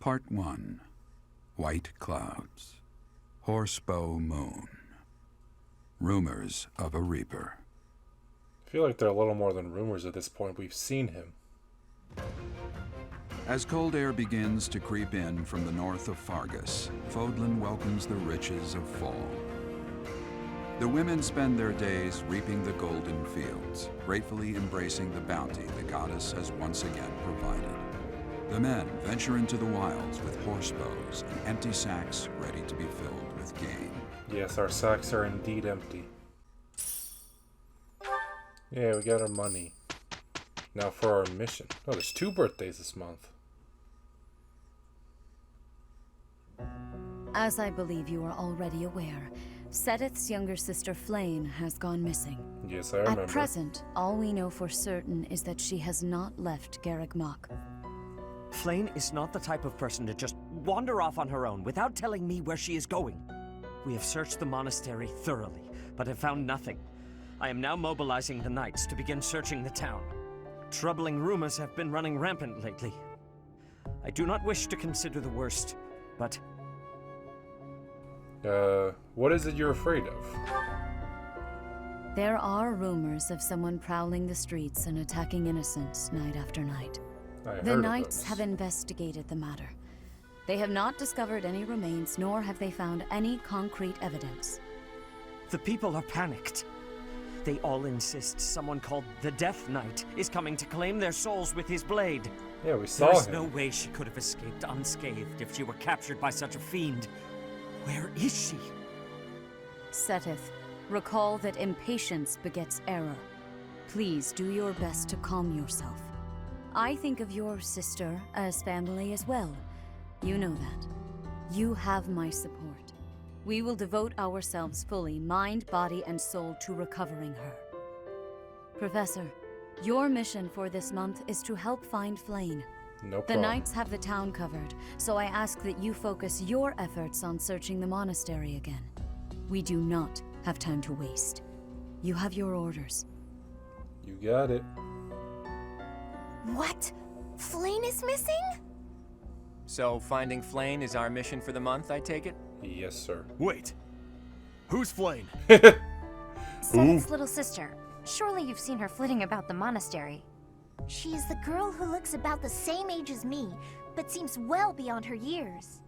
Part 1. White Clouds. Horsebow Moon. Rumors of a Reaper. I feel like they're a little more than rumors at this point. We've seen him. As cold air begins to creep in from the north of Fargus, Fodlan welcomes the riches of fall. The women spend their days reaping the golden fields, gratefully embracing the bounty the goddess has once again provided. The men venture into the wilds with horsebows and empty sacks ready to be filled with game. Yes, our sacks are indeed empty. Yeah, we got our money. Now for our mission. Oh, there's 2 birthdays this month. As I believe you are already aware, Seteth's younger sister Flayn has gone missing. Yes, I remember. At present, all we know for certain is that she has not left Garreg Mach. Flayn is not the type of person to just wander off on her own without telling me where she is going. We have searched the monastery thoroughly, but have found nothing. I am now mobilizing the knights to begin searching the town. Troubling rumors have been running rampant lately. I do not wish to consider the worst, but... what is it you're afraid of? There are rumors of someone prowling the streets and attacking innocents night after night. The Knights have investigated the matter. They have not discovered any remains, nor have they found any concrete evidence. The people are panicked. They all insist someone called the Death Knight is coming to claim their souls with his blade. Yeah, we saw him. There's no way she could have escaped unscathed if she were captured by such a fiend. Where is she? Seteth, recall that impatience begets error. Please do your best to calm yourself. I think of your sister as family as well. You know that. You have my support. We will devote ourselves fully, mind, body, and soul to recovering her. Professor, your mission for this month is to help find Flayn. No problem. The Knights have the town covered, so I ask that you focus your efforts on searching the monastery again. We do not have time to waste. You have your orders. You got it. What? Flayn is missing? So finding Flayn is our mission for the month, I take it? Yes, sir. Wait. Who's Flayn? Seteth's little sister. Surely you've seen her flitting about the monastery. She is the girl who looks about the same age as me, but seems well beyond her years.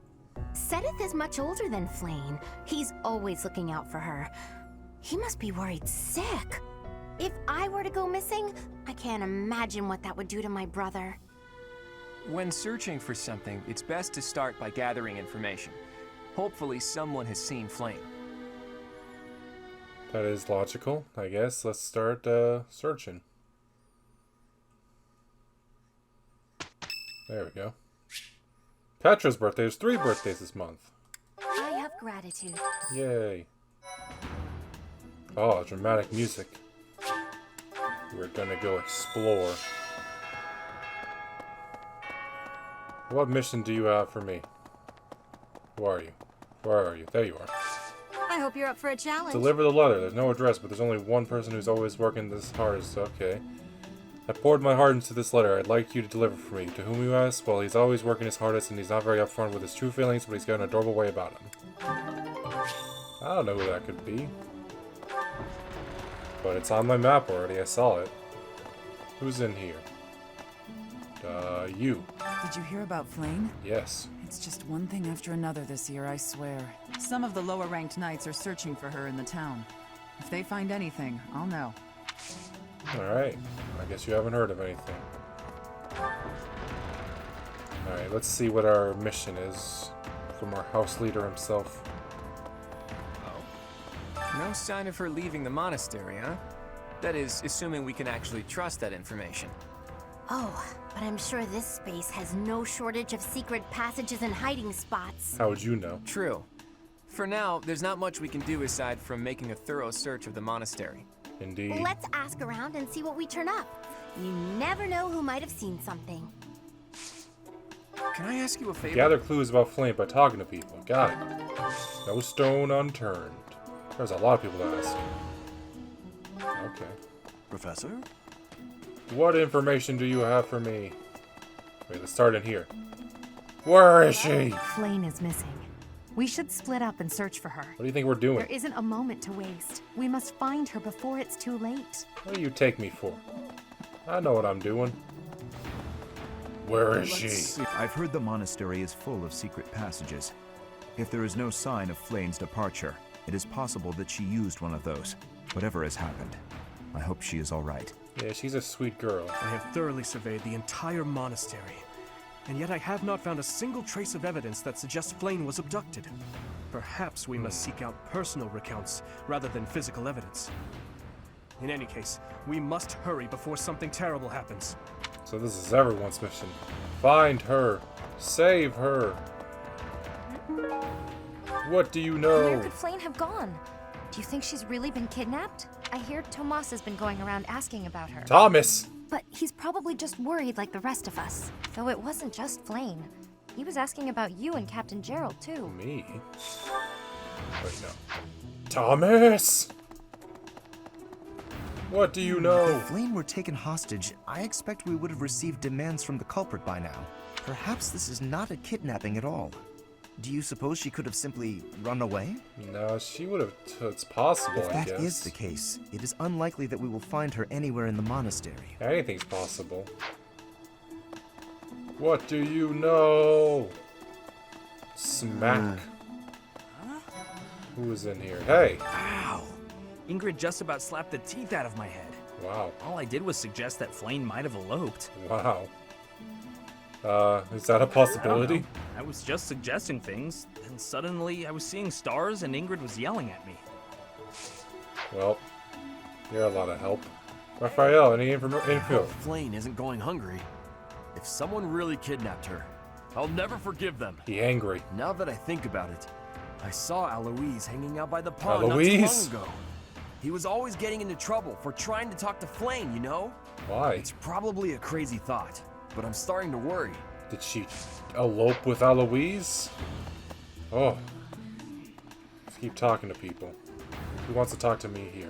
Seteth is much older than Flayn. He's always looking out for her. He must be worried sick. If I were to go missing, I can't imagine what that would do to my brother. When searching for something, it's best to start by gathering information. Hopefully someone has seen Flayn. That is logical, I guess. Let's start searching. There we go. Petra's birthday. There's 3 birthdays this month. I have gratitude. Yay. Oh, dramatic music. We're gonna go explore. What mission do you have for me? Who are you? Where are you? There you are. I hope you're up for a challenge. Deliver the letter. There's no address, but there's only one person who's always working this hard. So okay. I poured my heart into this letter. I'd like you to deliver for me. To whom you ask? Well, he's always working his hardest, and he's not very upfront with his true feelings, but he's got an adorable way about him. I don't know who that could be. But it's on my map already. I saw it. Who's in here? You. Did you hear about Flayn? Yes. It's just one thing after another this year, I swear. Some of the lower-ranked knights are searching for her in the town. If they find anything, I'll know. Alright. I guess you haven't heard of anything. Alright, let's see what our mission is from our house leader himself. No sign of her leaving the monastery, huh? That is, assuming we can actually trust that information. Oh, but I'm sure this space has no shortage of secret passages and hiding spots. How would you know? True. For now, there's not much we can do aside from making a thorough search of the monastery. Indeed. Let's ask around and see what we turn up. You never know who might have seen something. Can I ask you a favor? Gather clues about Flayn by talking to people. Got it. No stone unturned. There's a lot of people to ask. Okay. Professor? What information do you have for me? Wait, let's start in here. Where is she? Flayn is missing. We should split up and search for her. What do you think we're doing? There isn't a moment to waste. We must find her before it's too late. What do you take me for? I know what I'm doing. Where is she? I've heard the monastery is full of secret passages. If there is no sign of Flayn's departure, it is possible that she used one of those. Whatever has happened, I hope she is all right. Yeah, she's a sweet girl. I have thoroughly surveyed the entire monastery, and yet I have not found a single trace of evidence that suggests Flayn was abducted. Perhaps we must seek out personal recounts rather than physical evidence. In any case, we must hurry before something terrible happens. So this is everyone's mission. Find her. Save her. What do you Where know? could Flayn have gone? Do you think she's really been kidnapped? I hear Tomas has been going around asking about her. Thomas! But he's probably just worried like the rest of us. Though it wasn't just Flayn. He was asking about you and Captain Gerald, too. Me? Wait, no. Thomas! What do you know? If Flayn were taken hostage, I expect we would have received demands from the culprit by now. Perhaps this is not a kidnapping at all. Do you suppose she could have simply run away? No, she would have. It's possible, If I that guess. is the case, it is unlikely that we will find her anywhere in the monastery. Anything's possible. What do you know? Smack. Who's in here? Hey! Ow! Ingrid just about slapped the teeth out of my head. Wow. All I did was suggest that Flayn might have eloped. Wow. Is that a possibility? I was just suggesting things, and suddenly I was seeing stars and Ingrid was yelling at me. Well, you're a lot of help. Raphael, any info? Flayn isn't going hungry. If someone really kidnapped her, I'll never forgive them. He angry. Now that I think about it, I saw Alois hanging out by the pond Alois? not too long ago. He was always getting into trouble for trying to talk to Flayn, you know? Why? It's probably a crazy thought, but I'm starting to worry. Did she elope with Alois? Oh. Let's keep talking to people. Who wants to talk to me here?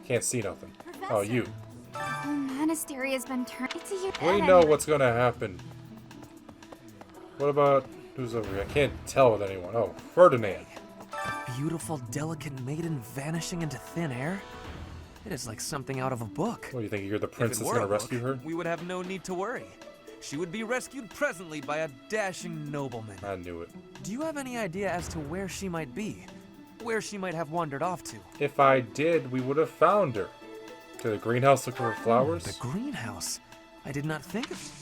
Can't see nothing. Oh, you. The whole monastery has been turned to you. We know what's gonna happen. What about who's over here? I can't tell with anyone. Oh, Ferdinand. A beautiful, delicate maiden vanishing into thin air? It is like something out of a book. What do you think? You're the If prince it that's were gonna a rescue book, her? we would have no need to worry. She would be rescued presently by a dashing nobleman. I knew it. Do you have any idea as to where she might be? Where she might have wandered off to? If I did, we would have found her. To the greenhouse looking for flowers? The greenhouse? I did not think of...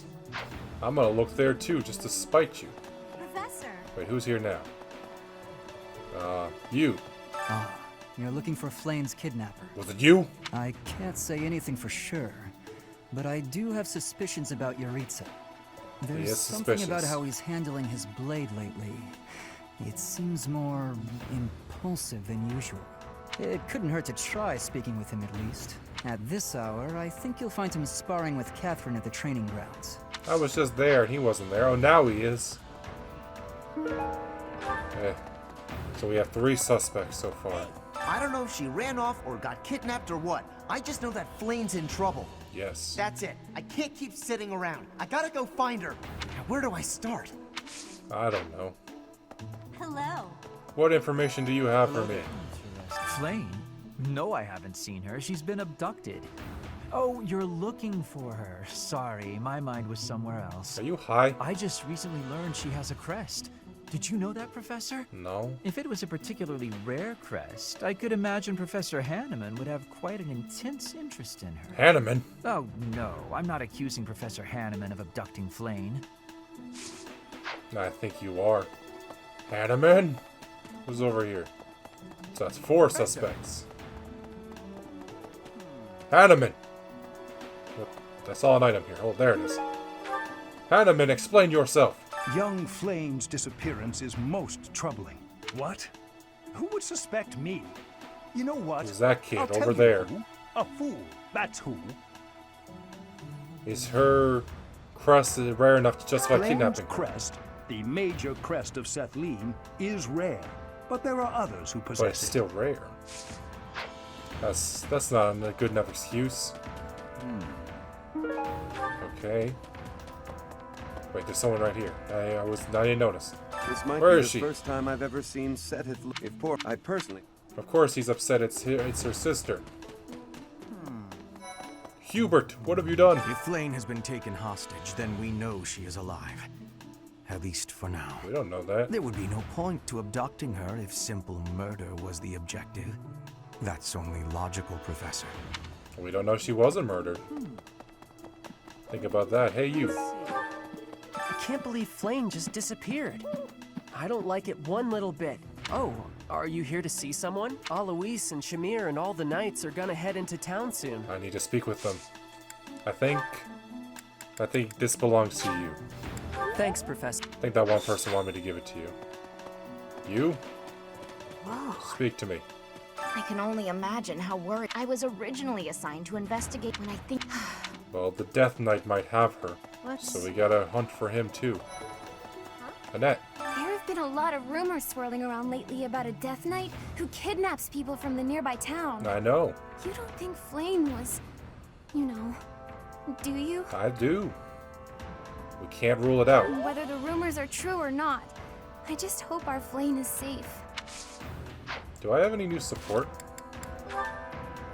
I'm gonna look there too, just to spite you. Professor! Wait, who's here now? You. Ah, you're looking for Flayn's kidnapper. Was it you? I can't say anything for sure, but I do have suspicions about Yaritza. There's He is something about suspicious. how he's handling his blade lately. It seems more impulsive than usual. It couldn't hurt to try speaking with him at least. At this hour, I think you'll find him sparring with Catherine at the training grounds. I was just there and he wasn't there. Oh, now he is. Okay. So we have 3 suspects so far. I don't know if she ran off or got kidnapped or what. I just know that Flayn's in trouble. Yes. That's it. I can't keep sitting around. I gotta go find her. Now, where do I start? I don't know. Hello. What information do you have for me? Flayn? No, I haven't seen her. She's been abducted. Oh, you're looking for her. Sorry, my mind was somewhere else. Are you high? I just recently learned she has a crest. Did you know that, Professor? No. If it was a particularly rare crest, I could imagine Professor Hanneman would have quite an intense interest in her. Hanneman? Oh, no. I'm not accusing Professor Hanneman of abducting Flayn. I think you are. Hanneman? Who's over here? So that's 4 suspects. Hanneman! I saw an item here. Oh, there it is. Hanneman, explain yourself. Young Flayn's disappearance is most troubling. What? Who would suspect me? You know what? Who's that kid I'll tell over you there? who. A fool. That's who. Is her crest rare enough to justify Flayn's kidnapping? crest, the major crest of Sethleen, is rare, but there are others who possess But it's still rare. That's not a good enough excuse. Okay. Wait, there's someone right here. I didn't notice. This might Where be is the she? first time I've ever seen Seteth look. If poor, I personally. Of course he's upset. It's her sister. Hubert, what have you done? If Flayn has been taken hostage, then we know she is alive. At least for now. We don't know that. There would be no point to abducting her if simple murder was the objective. That's only logical, Professor. We don't know she wasn't murdered. Think about that. Hey, you. I can't believe Flayn just disappeared. I don't like it one little bit. Oh, are you here to see someone? Alois and Shamir and all the knights are gonna head into town soon. I need to speak with them. I think this belongs to you. Thanks, Professor. I think that one person wanted me to give it to you. You? Whoa. Speak to me. I can only imagine how worried. I was originally assigned to investigate when I think. Well, the Death Knight might have her. What? So we gotta hunt for him too. Annette. There have been a lot of rumors swirling around lately about a Death Knight who kidnaps people from the nearby town. I know. You don't think Flayn was, you know, do you? I do. We can't rule it out. Whether the rumors are true or not, I just hope our Flayn is safe. Do I have any new support?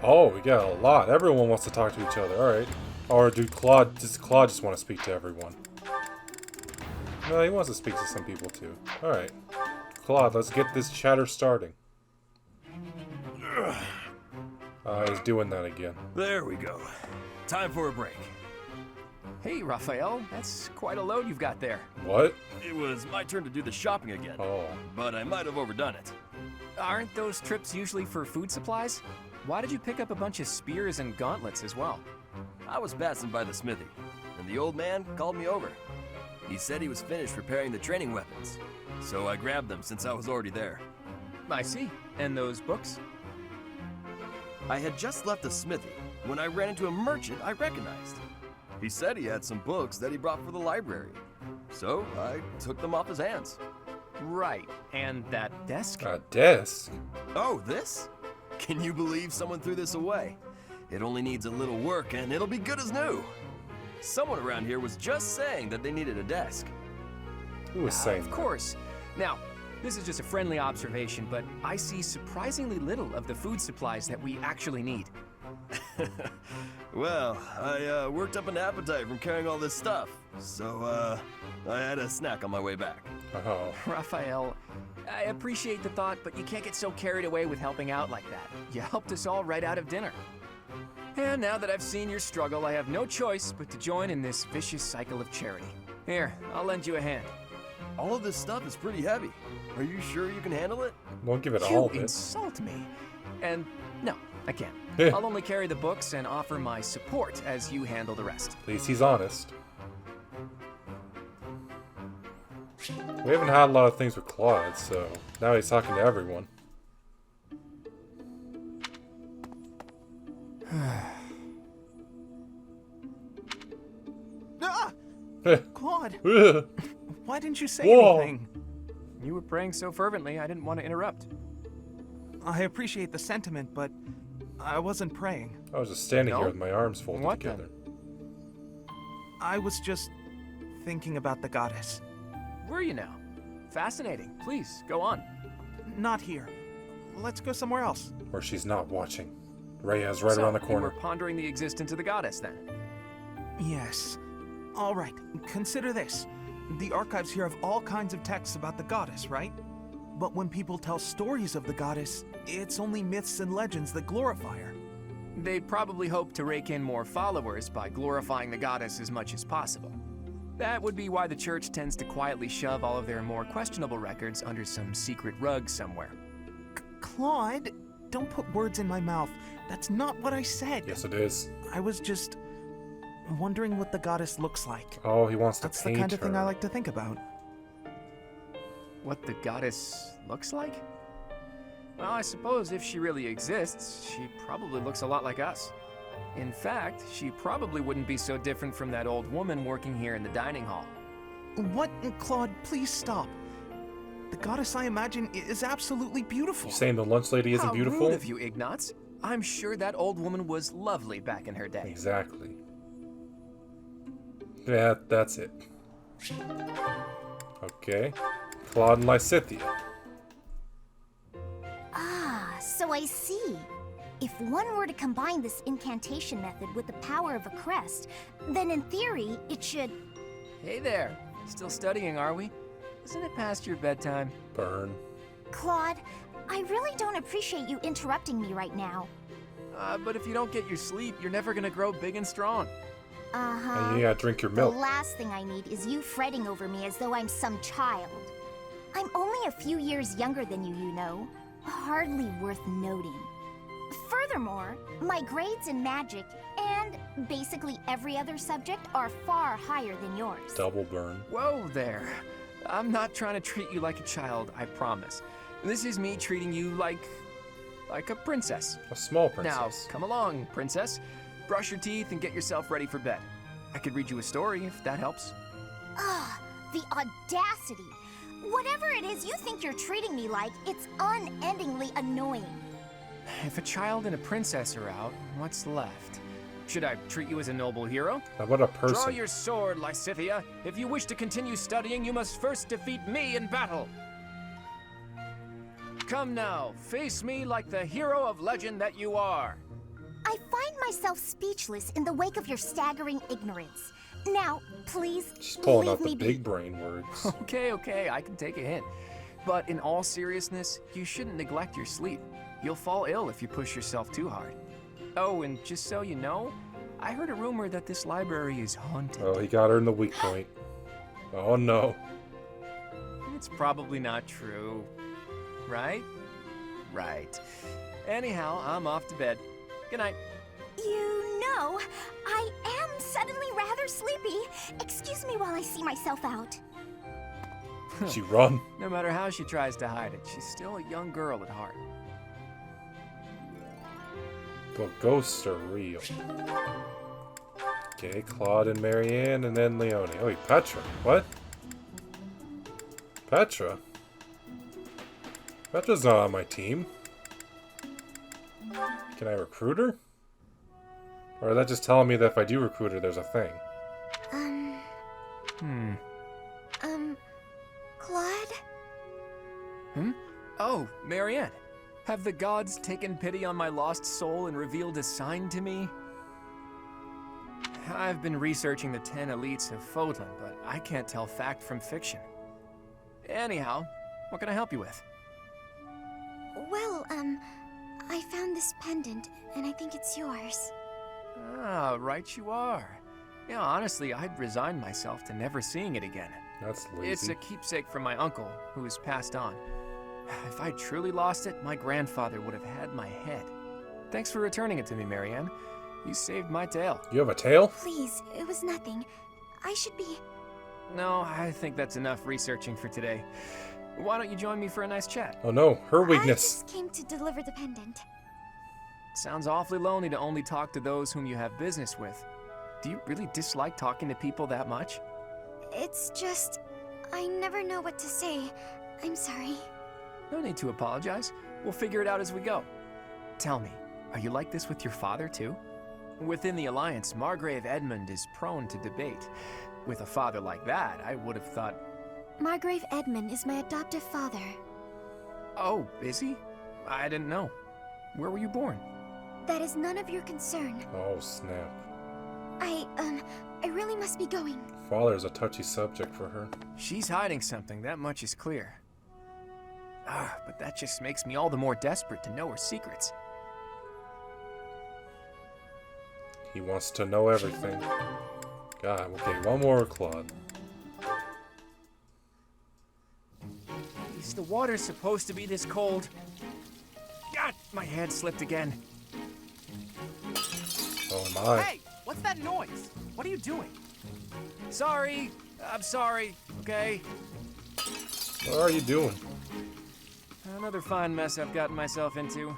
Oh, we got a lot. Everyone wants to talk to each other. Alright. Or does Claude just want to speak to everyone? No, he wants to speak to some people too. Alright. Claude, let's get this chatter starting. He's doing that again. There we go. Time for a break. Hey, Raphael, that's quite a load you've got there. What? It was my turn to do the shopping again. Oh. But I might have overdone it. Aren't those trips usually for food supplies? Why did you pick up a bunch of spears and gauntlets as well? I was passing by the smithy, and the old man called me over. He said he was finished repairing the training weapons, so I grabbed them since I was already there. I see. And those books? I had just left the smithy when I ran into a merchant I recognized. He said he had some books that he brought for the library, so I took them off his hands. Right, and that desk? A desk? Oh, this? Can you believe someone threw this away? It only needs a little work and it'll be good as new. Someone around here was just saying that they needed a desk. Who was saying Of course. Now, this is just a friendly observation, but I see surprisingly little of the food supplies that we actually need. Well, I worked up an appetite from carrying all this stuff, so I had a snack on my way back. Oh. Raphael, I appreciate the thought, but you can't get so carried away with helping out like that. You helped us all right out of dinner. And now that I've seen your struggle, I have no choice but to join in this vicious cycle of charity. Here, I'll lend you a hand. All of this stuff is pretty heavy. Are you sure you can handle it? Won't give it You all of it. insult me. And no, I can't. I'll only carry the books and offer my support as you handle the rest. At least he's honest. We haven't had a lot of things with Claude, so now he's talking to everyone. Claude! Why didn't you say Whoa. anything? You were praying so fervently, I didn't want to interrupt. I appreciate the sentiment, but I wasn't praying. I was just standing No? here with my arms folded What together. I was just thinking about the goddess. Were you now? Fascinating. Please, go on. Not here. Let's go somewhere else. Where she's not watching. Rhea's right So, around the you corner. were pondering the existence of the goddess, then? Yes. All right, consider this. The archives here have all kinds of texts about the goddess, right? But when people tell stories of the goddess, it's only myths and legends that glorify her. They probably hope to rake in more followers by glorifying the goddess as much as possible. That would be why the church tends to quietly shove all of their more questionable records under some secret rug somewhere. Claude, don't put words in my mouth. That's not what I said. Yes, it is. I was just wondering what the goddess looks like. Oh, he wants to That's the paint kind of thing her. I like to think about. What the goddess looks like? Well, I suppose if she really exists, she probably looks a lot like us. In fact, she probably wouldn't be so different from that old woman working here in the dining hall. What? Claude, please stop. The goddess I imagine is absolutely beautiful. You saying the lunch lady isn't How beautiful? rude of you, Ignatz. I'm sure that old woman was lovely back in her day. Exactly. Yeah, that's it. Okay. Claude and Lysithea. Ah, so I see. If one were to combine this incantation method with the power of a crest, then in theory, it should... Hey there. Still studying, are we? Isn't it past your bedtime? Burn. Claude, I really don't appreciate you interrupting me right now. But if you don't get your sleep, you're never gonna grow big and strong. Uh-huh. And you gotta drink your milk. The last thing I need is you fretting over me as though I'm some child. I'm only a few years younger than you know. Hardly worth noting. Furthermore, my grades in magic and basically every other subject are far higher than yours. Double burn. Whoa there. I'm not trying to treat you like a child, I promise. This is me treating you like a princess. A small princess. Now, come along, princess. Brush your teeth and get yourself ready for bed. I could read you a story if that helps. Ugh, the audacity. Whatever it is you think you're treating me like, it's unendingly annoying. If a child and a princess are out, what's left? Should I treat you as a noble hero? How about a person? Draw your sword, Lysithea. If you wish to continue studying, you must first defeat me in battle. Come now, face me like the hero of legend that you are. I find myself speechless in the wake of your staggering ignorance. Now, please, She's pulling leave out me the be. big brain words. Okay, I can take a hint. But in all seriousness, you shouldn't neglect your sleep. You'll fall ill if you push yourself too hard. Oh, and just so you know, I heard a rumor that this library is haunted. Oh, he got her in the weak point. Oh no. It's probably not true. Right? Right. Anyhow, I'm off to bed. Good night. You know, I am suddenly rather sleepy. Excuse me while I see myself out. She run. No matter how she tries to hide it, she's still a young girl at heart. The ghosts are real. Okay, Claude and Marianne, and then Leone. Oh, wait, Petra. What? Petra? Petra's not on my team. Can I recruit her? Or is that just telling me that if I do recruit her, there's a thing? Claude? Oh, Marianne. Have the gods taken pity on my lost soul and revealed a sign to me? I've been researching the 10 elites of Fodlan, but I can't tell fact from fiction. Anyhow, what can I help you with? Well, I found this pendant, and I think it's yours. Ah, right you are. Yeah, honestly, I'd resigned myself to never seeing it again. That's lazy. It's a keepsake from my uncle, who has passed on. If I truly lost it, my grandfather would have had my head. Thanks for returning it to me, Marianne. You saved my tail. You have a tail? Please, it was nothing. I should be... No, I think that's enough researching for today. Why don't you join me for a nice chat? Oh no, her I weakness. just came to deliver the pendant. Sounds awfully lonely to only talk to those whom you have business with. Do you really dislike talking to people that much? It's just... I never know what to say. I'm sorry. No need to apologize. We'll figure it out as we go. Tell me, are you like this with your father too? Within the Alliance, Margrave Edmund is prone to debate. With a father like that, I would have thought... Margrave Edmund is my adoptive father. Oh, is he? I didn't know. Where were you born? That is none of your concern. Oh, snap. I really must be going. Father's a touchy subject for her. She's hiding something, that much is clear. Ah, but that just makes me all the more desperate to know her secrets. He wants to know everything. God, okay, one more Claude. Is the water supposed to be this cold? God, my head slipped again. Oh my. Hey, what's that noise? What are you doing? Sorry, I'm sorry, okay? What are you doing? Another fine mess I've gotten myself into.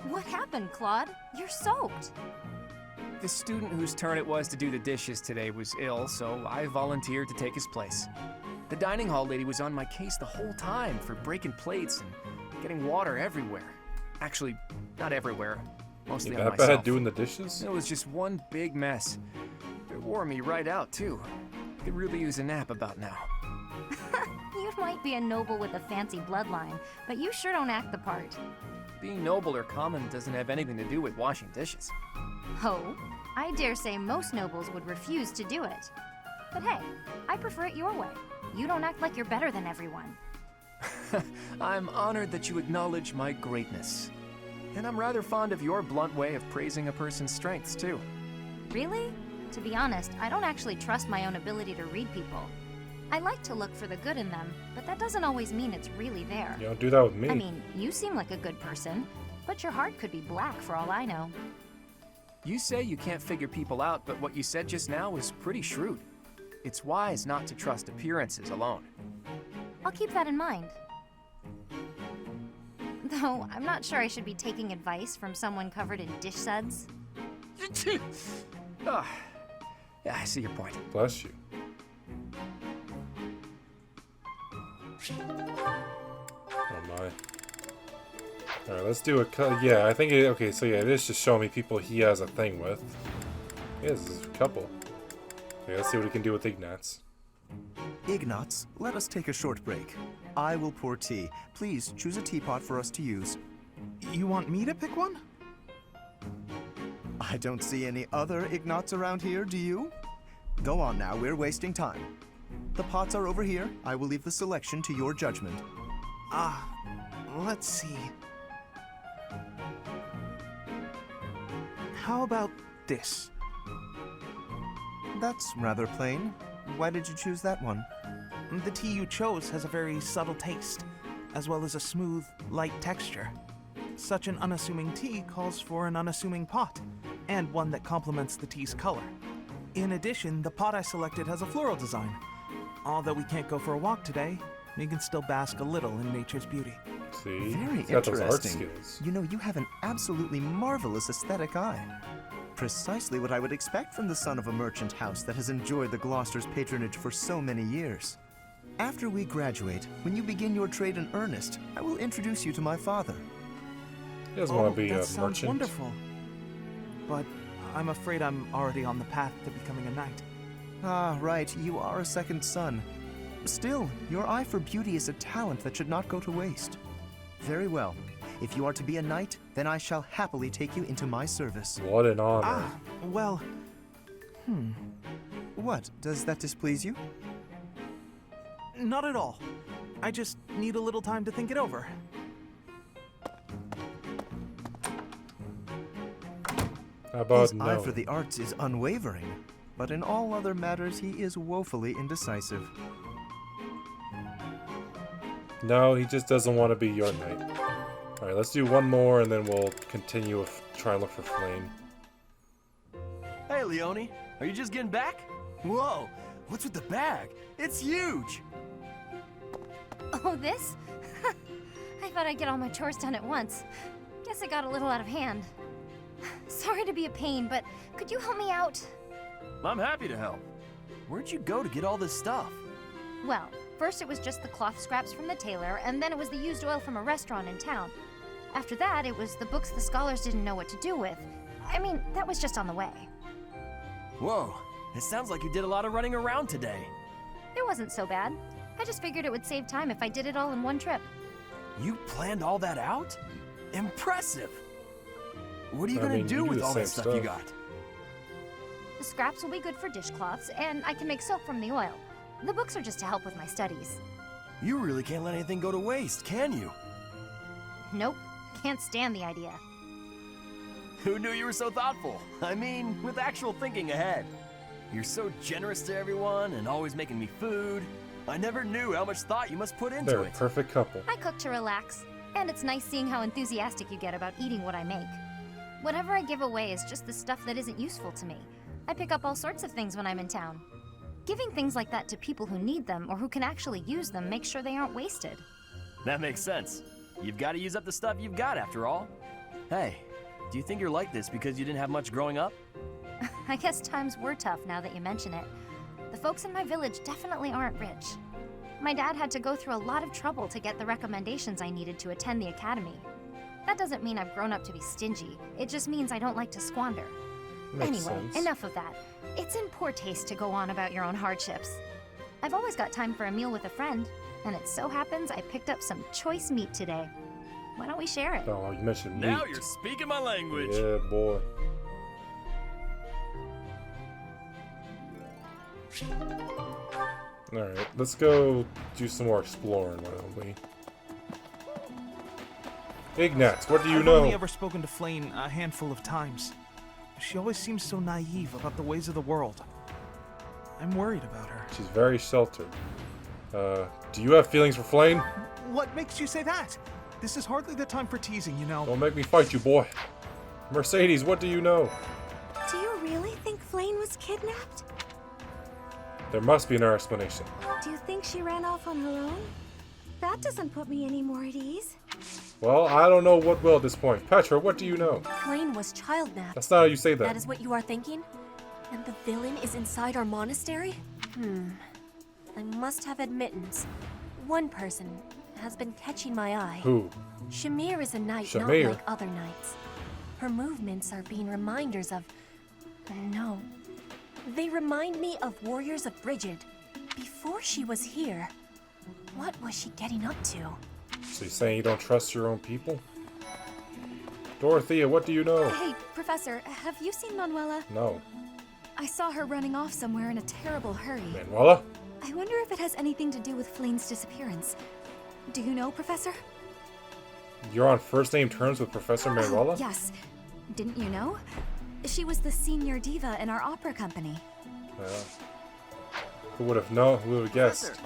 What happened, Claude? You're soaked. The student whose turn it was to do the dishes today was ill, so I volunteered to take his place. The dining hall lady was on my case the whole time for breaking plates and getting water everywhere. Actually, not everywhere. Mostly You on that myself. bad doing the dishes? It was just one big mess. It wore me right out, too. could really use a nap about now. You might be a noble with a fancy bloodline, but you sure don't act the part. Being noble or common doesn't have anything to do with washing dishes. Oh, I dare say most nobles would refuse to do it. But hey, I prefer it your way. You don't act like you're better than everyone. I'm honored that you acknowledge my greatness. And I'm rather fond of your blunt way of praising a person's strengths, too. Really? To be honest, I don't actually trust my own ability to read people. I like to look for the good in them, but that doesn't always mean it's really there. You don't do that with me. I mean, you seem like a good person, but your heart could be black for all I know. You say you can't figure people out, but what you said just now was pretty shrewd. It's wise not to trust appearances alone. I'll keep that in mind. Though, I'm not sure I should be taking advice from someone covered in dish suds. Yeah, I see your point. Bless you. Oh my. Alright, let's do a yeah, I think it, okay, so yeah, it is just showing me people he has a thing with. He has a couple. Okay, let's see what we can do with Ignatz. Ignatz, let us take a short break. I will pour tea. Please choose a teapot for us to use. You want me to pick one? I don't see any other Ignatz around here, do you? Go on now, we're wasting time. The pots are over here. I will leave the selection to your judgment. Let's see. How about this? That's rather plain. Why did you choose that one? The tea you chose has a very subtle taste, as well as a smooth, light texture. Such an unassuming tea calls for an unassuming pot, and one that complements the tea's color. In addition, the pot I selected has a floral design. Although we can't go for a walk today, we can still bask a little in nature's beauty. See? Very He's got those art interesting. skills. You know, you have an absolutely marvelous aesthetic eye. Precisely what I would expect from the son of a merchant house that has enjoyed the Gloucester's patronage for so many years. After we graduate, when you begin your trade in earnest, I will introduce you to my father. He doesn't want to be a that sounds merchant. wonderful. But I'm afraid I'm already on the path to becoming a knight. Ah, right, you are a second son. Still, your eye for beauty is a talent that should not go to waste. Very well. If you are to be a knight, then I shall happily take you into my service. What an honor. Well... What? Does that displease you? Not at all. I just need a little time to think it over. How about His no? eye for the arts is unwavering, but in all other matters he is woefully indecisive. No, he just doesn't want to be your knight. Alright, let's do one more and then we'll continue with try and look for Flayn. Hey, Leone, are you just getting back? Whoa, what's with the bag? It's huge! Oh, this? I thought I'd get all my chores done at once. Guess it got a little out of hand. Sorry to be a pain, but could you help me out? I'm happy to help. Where'd you go to get all this stuff? Well, first it was just the cloth scraps from the tailor, and then it was the used oil from a restaurant in town. After that, it was the books the scholars didn't know what to do with. I mean, that was just on the way. Whoa, it sounds like you did a lot of running around today. It wasn't so bad. I just figured it would save time if I did it all in one trip. You planned all that out? Impressive! What are you gonna do with all that stuff you got? The scraps will be good for dishcloths, and I can make soap from the oil. The books are just to help with my studies. You really can't let anything go to waste, can you? Nope, can't stand the idea. Who knew you were so thoughtful? I mean, with actual thinking ahead. You're so generous to everyone and always making me food. I never knew how much thought you must put into They're a it. perfect couple. I cook to relax, and it's nice seeing how enthusiastic you get about eating what I make. Whatever I give away is just the stuff that isn't useful to me. I pick up all sorts of things when I'm in town. Giving things like that to people who need them or who can actually use them makes sure they aren't wasted. That makes sense. You've got to use up the stuff you've got after all. Hey, do you think you're like this because you didn't have much growing up? I guess times were tough now that you mention it. The folks in my village definitely aren't rich. My dad had to go through a lot of trouble to get the recommendations I needed to attend the academy. That doesn't mean I've grown up to be stingy. It just means I don't like to squander. Makes Anyway, sense. enough of that. It's in poor taste to go on about your own hardships. I've always got time for a meal with a friend, and it so happens I picked up some choice meat today. Why don't we share it? Oh, you mentioned meat. Now you're speaking my language. Yeah, boy. Alright, let's go do some more exploring, why don't we? Ignatz, what do you I've know? only ever spoken to Flayn a handful of times. She always seems so naive about the ways of the world. I'm worried about her. She's very sheltered. Do you have feelings for Flayn? What makes you say that? This is hardly the time for teasing, you know. Don't make me fight you, boy. Mercedes, what do you know? Do you really think Flayn was kidnapped? There must be another explanation. Do you think she ran off on her own? That doesn't put me any more at ease. Well, I don't know what will at this point. Petra, what do you know? Flayn was child-napped. That's not how you say that. That is what you are thinking? And the villain is inside our monastery? I must have admittance. One person has been catching my eye. Who? Shamir is a knight Shamir? not like other knights. Her movements are being reminders of... No. They remind me of warriors of Brigid. Before she was here, what was she getting up to? So you're saying you don't trust your own people? Dorothea, what do you know? Hey, Professor, have you seen Manuela? No. I saw her running off somewhere in a terrible hurry. Manuela? I wonder if it has anything to do with Flayn's disappearance. Do you know, Professor? You're on first-name terms with Professor Manuela? Yes. Didn't you know? She was the senior diva in our opera company. Who would have known? Who would have guessed?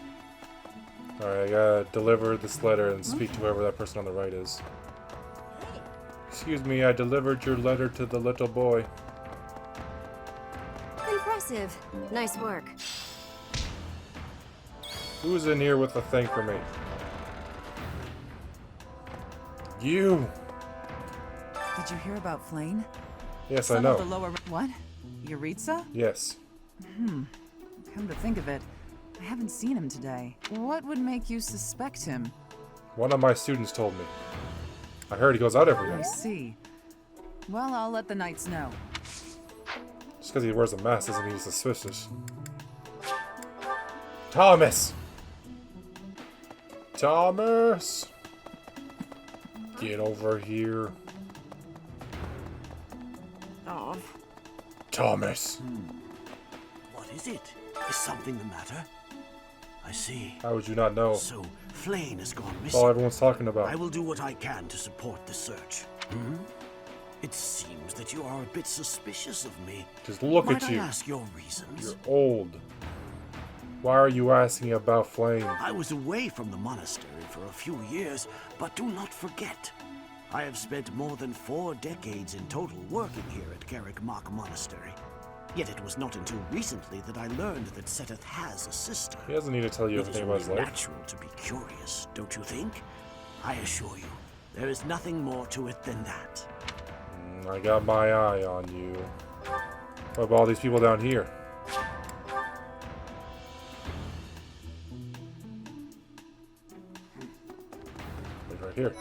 Alright, I gotta deliver this letter and speak to whoever that person on the right is. Excuse me, I delivered your letter to the little boy. Impressive. Nice work. Who's in here with a thing for me? You! Did you hear about Flayn? Yes, Some I know. Of the lower... What? Yuritsa? Yes. Come to think of it, I haven't seen him today. What would make you suspect him? One of my students told me. I heard he goes out every I night. see. Well, I'll let the knights know. Just because he wears a mask doesn't mean he's suspicious. Thomas! Thomas! Get over here. Oh. Thomas! What is it? Is something the matter? I see. How would you not know? So, Flayn has gone That's missing. all everyone's talking about. I will do what I can to support the search. It seems that you are a bit suspicious of me. Just look Might at you. I ask your reasons? You're old. Why are you asking about Flayn? I was away from the monastery for a few years, but do not forget, I have spent more than 4 decades in total working here at Garrick Mach Monastery. Yet it was not until recently that I learned that Seteth has a sister. He doesn't need to tell you It is everything about his only life. natural to be curious, don't you think? I assure you, there is nothing more to it than that. I got my eye on you. What about all these people down here? Wait, right here.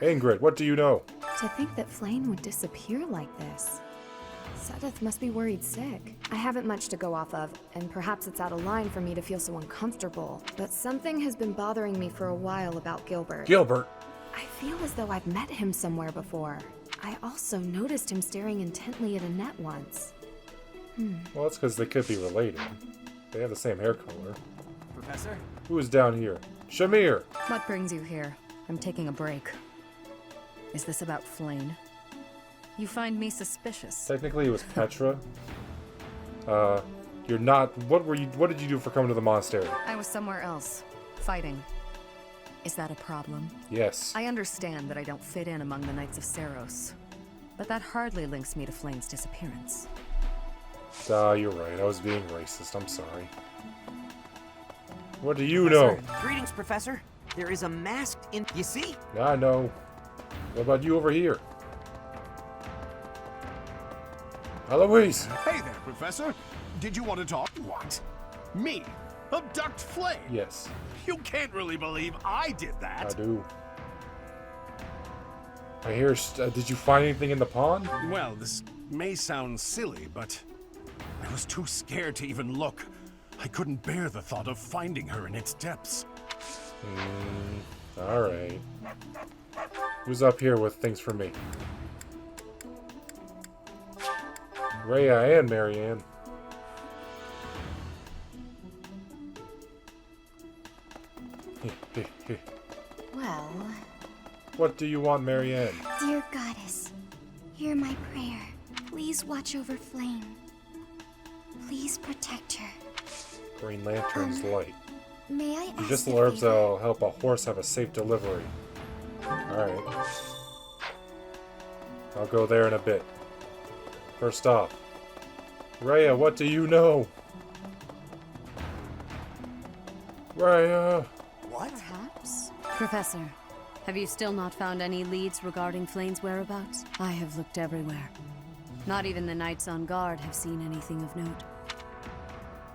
Ingrid, what do you know? To think that Flayn would disappear like this. Seteth must be worried sick. I haven't much to go off of, and perhaps it's out of line for me to feel so uncomfortable, but something has been bothering me for a while about Gilbert. Gilbert? I feel as though I've met him somewhere before. I also noticed him staring intently at Annette once. Well, that's because they could be related. They have the same hair color. Professor? Who is down here? Shamir! What brings you here? I'm taking a break. Is this about Flayn? You find me suspicious. Technically, it was Petra. You're not. What did you do for coming to the monastery? I was somewhere else, fighting. Is that a problem? Yes. I understand that I don't fit in among the Knights of Seros, but that hardly links me to Flayn's disappearance. You're right. I was being racist. I'm sorry. What do you know? Greetings, Professor. There is a masked in... You see? I know. What about you over here? Eloise! Hey there, Professor. Did you want to talk? What? Me? Abduct Flayn? Yes. You can't really believe I did that. I do. I hear. Did you find anything in the pond? Well, this may sound silly, but I was too scared to even look. I couldn't bear the thought of finding her in its depths. Alright. Who's up here with things for me? Rhea and Marianne. Well... What do you want, Marianne? Dear Goddess, hear my prayer. Please watch over Flayn. Please protect her. Green Lantern's light. May I ask Just a herbs favor? that'll help a horse have a safe delivery. Alright. I'll go there in a bit. First off, Rhea, what do you know? Rhea! What? Perhaps? Professor, have you still not found any leads regarding Flayn's whereabouts? I have looked everywhere. Not even the knights on guard have seen anything of note.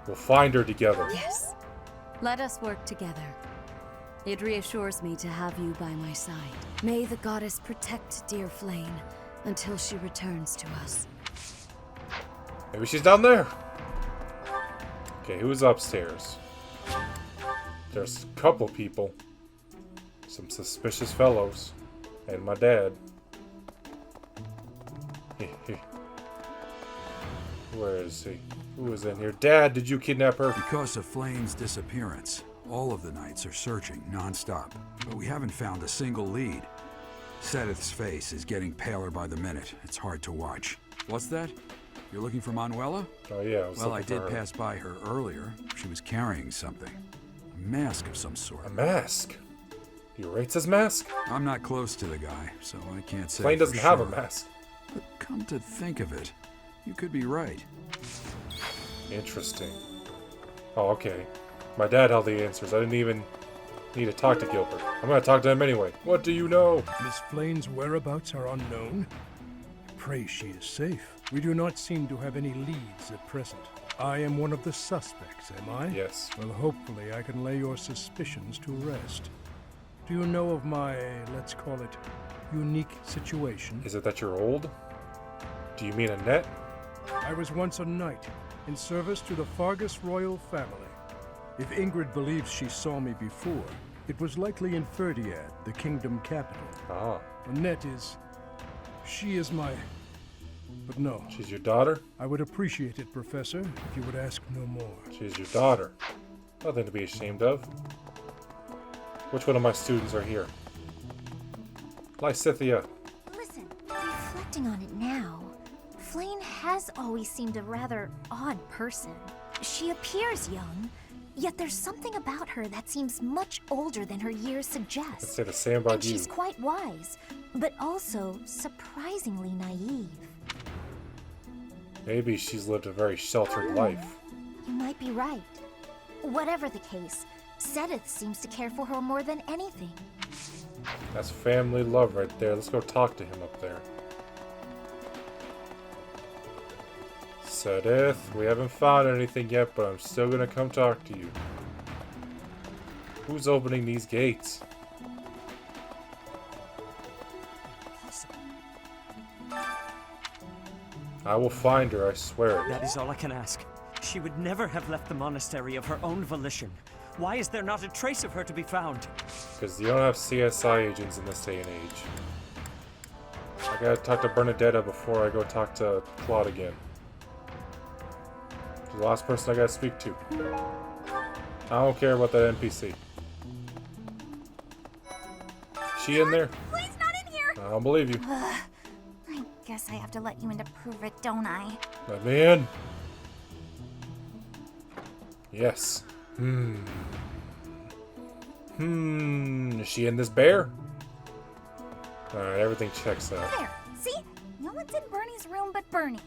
We'll find her together. Yes. Let us work together. It reassures me to have you by my side. May the goddess protect dear Flayn until she returns to us. Maybe she's down there. Okay, who's upstairs? There's a couple people. Some suspicious fellows. And my dad. Where is he? Who is in here? Dad, did you kidnap her? Because of Flayn's disappearance, all of the knights are searching non-stop, but we haven't found a single lead. Seteth's face is getting paler by the minute. It's hard to watch. What's that? You're looking for Manuela? Oh yeah, Well, I did pass by her earlier. She was carrying something. A mask of some sort. A mask? He rates his mask? I'm not close to the guy, so I can't say. Flayn doesn't for have a sure. mask. But come to think of it, you could be right. Interesting. Oh, okay. My dad held the answers. I didn't even need to talk to Gilbert. I'm gonna talk to him anyway. What do you know? Miss Flayn's whereabouts are unknown. Pray she is safe. We do not seem to have any leads at present. I am one of the suspects, am I? Yes. Well, hopefully I can lay your suspicions to rest. Do you know of my, let's call it, unique situation? Is it that you're old? Do you mean Annette? I was once a knight, in service to the Fargus royal family. If Ingrid believes she saw me before, it was likely in Ferdiad, the kingdom capital. Ah. Annette is... she is my... but no. She's your daughter? I would appreciate it, Professor, if you would ask no more. She's your daughter. Nothing to be ashamed of. Which one of my students are here? Lysithia. Listen, reflecting on it now, Flayn has always seemed a rather odd person. She appears young, yet there's something about her that seems much older than her years suggest. Let's say the same about and you. she's quite wise, but also surprisingly naive. Maybe she's lived a very sheltered life. You might be right. Whatever the case, Seteth seems to care for her more than anything. That's family love right there. Let's go talk to him up there. Seteth, we haven't found anything yet, but I'm still gonna come talk to you. Who's opening these gates? I will find her, I swear it. That is all I can ask. She would never have left the monastery of her own volition. Why is there not a trace of her to be found? Because you don't have CSI agents in this day and age. I gotta talk to Bernadetta before I go talk to Claude again. She's the last person I gotta speak to. I don't care about that NPC. She in there? Flayn's not in here! I don't believe you. I guess I have to let you in to prove it, don't I? Let me in. Yes. Is she in this bear? Alright, everything checks out. There, see? No one's in Bernie's room but Bernie.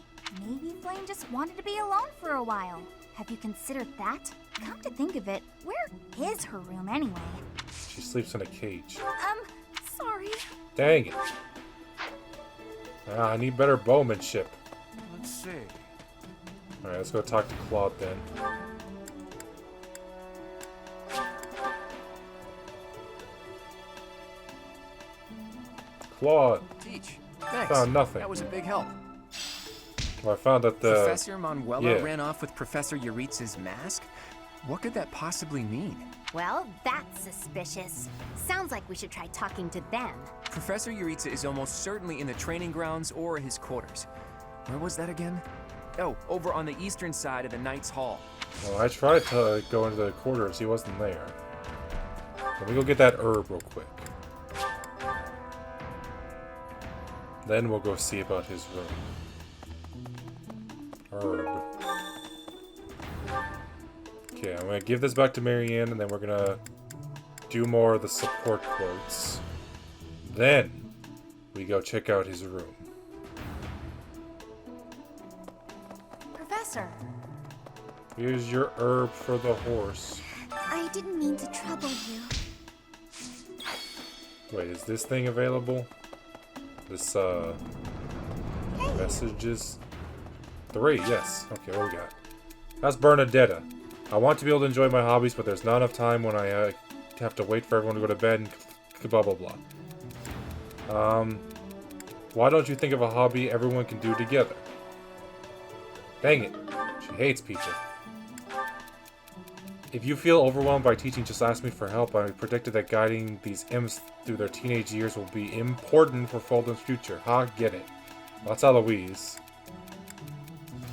Maybe Flayn just wanted to be alone for a while. Have you considered that? Come to think of it, where is her room anyway? She sleeps in a cage. Sorry. Dang it. I need better bowmanship. Let's see. Alright, let's go talk to Claude then. Claude. Teach. Thanks. Found nothing. That was a big help. Well, I found that the... Professor Manuela ran off with Professor Yuritz's mask? What could that possibly mean? Well, that's suspicious. Sounds like we should try talking to them. Professor Yuritsa is almost certainly in the training grounds or his quarters. Where was that again? Oh, over on the eastern side of the Knight's Hall. Well, I tried to go into the quarters. He wasn't there. Let me go get that herb real quick. Then we'll go see about his room. Herb. Okay, I'm gonna give this back to Marianne, and then we're gonna do more of the support quotes. Then we go check out his room. Professor. Here's your herb for the horse. I didn't mean to trouble you. Wait, is this thing available? This, messages? 3, yes. Okay, what we got? That's Bernadetta. I want to be able to enjoy my hobbies, but there's not enough time when I have to wait for everyone to go to bed and blah blah blah. Why don't you think of a hobby everyone can do together? Dang it. She hates pizza. If you feel overwhelmed by teaching, just ask me for help. I predicted that guiding these imps through their teenage years will be important for Fulton's future. Ha, get it. Well, that's Eloise.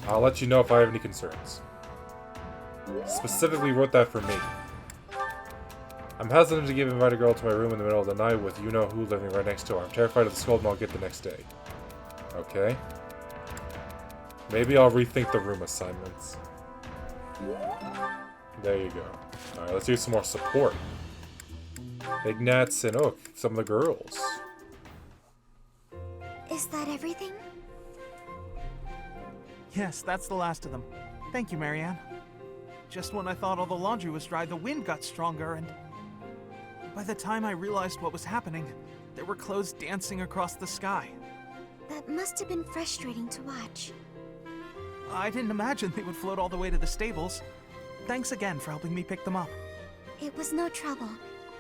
I'll let you know if I have any concerns. Specifically wrote that for me. I'm hesitant to give invite a girl to my room in the middle of the night with you-know-who living right next to her. I'm terrified of the scolding I'll get the next day. Okay. Maybe I'll rethink the room assignments. There you go. Alright, let's do some more support. Ignatz and Ook, some of the girls. Is that everything? Yes, that's the last of them. Thank you, Marianne. Just when I thought all the laundry was dry, the wind got stronger, and by the time I realized what was happening, there were clothes dancing across the sky. That must have been frustrating to watch. I didn't imagine they would float all the way to the stables. Thanks again for helping me pick them up. It was no trouble.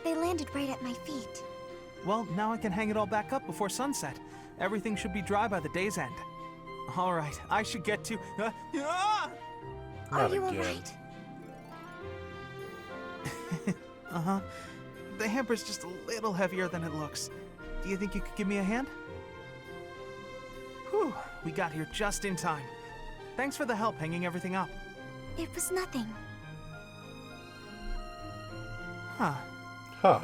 They landed right at my feet. Well, now I can hang it all back up before sunset. Everything should be dry by the day's end. All right, I should get to... Are you alright? Uh-huh. The hamper's just a little heavier than it looks. Do you think you could give me a hand? Whew, we got here just in time. Thanks for the help hanging everything up. It was nothing. Huh. Huh.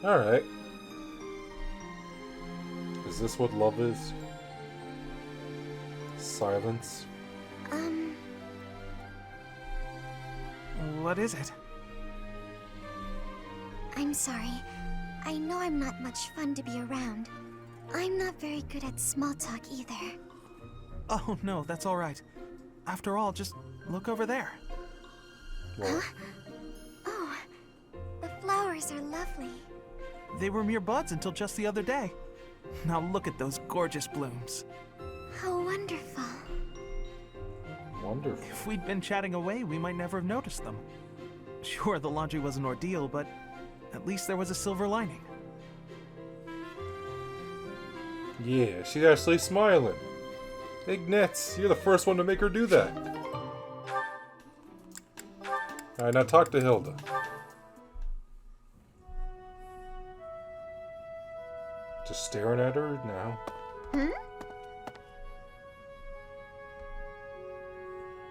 Alright. Is this what love is? Silence? What is it? I'm sorry. I know I'm not much fun to be around. I'm not very good at small talk either. Oh, no, that's all right. After all, just look over there. Huh? Oh, the flowers are lovely. They were mere buds until just the other day. Now look at those gorgeous blooms. How wonderful. Wonderful. If we'd been chatting away, we might never have noticed them. Sure, the laundry was an ordeal, but at least there was a silver lining. Yeah, she's actually smiling. Ignatz, you're the first one to make her do that. Alright, now talk to Hilda. Just staring at her now.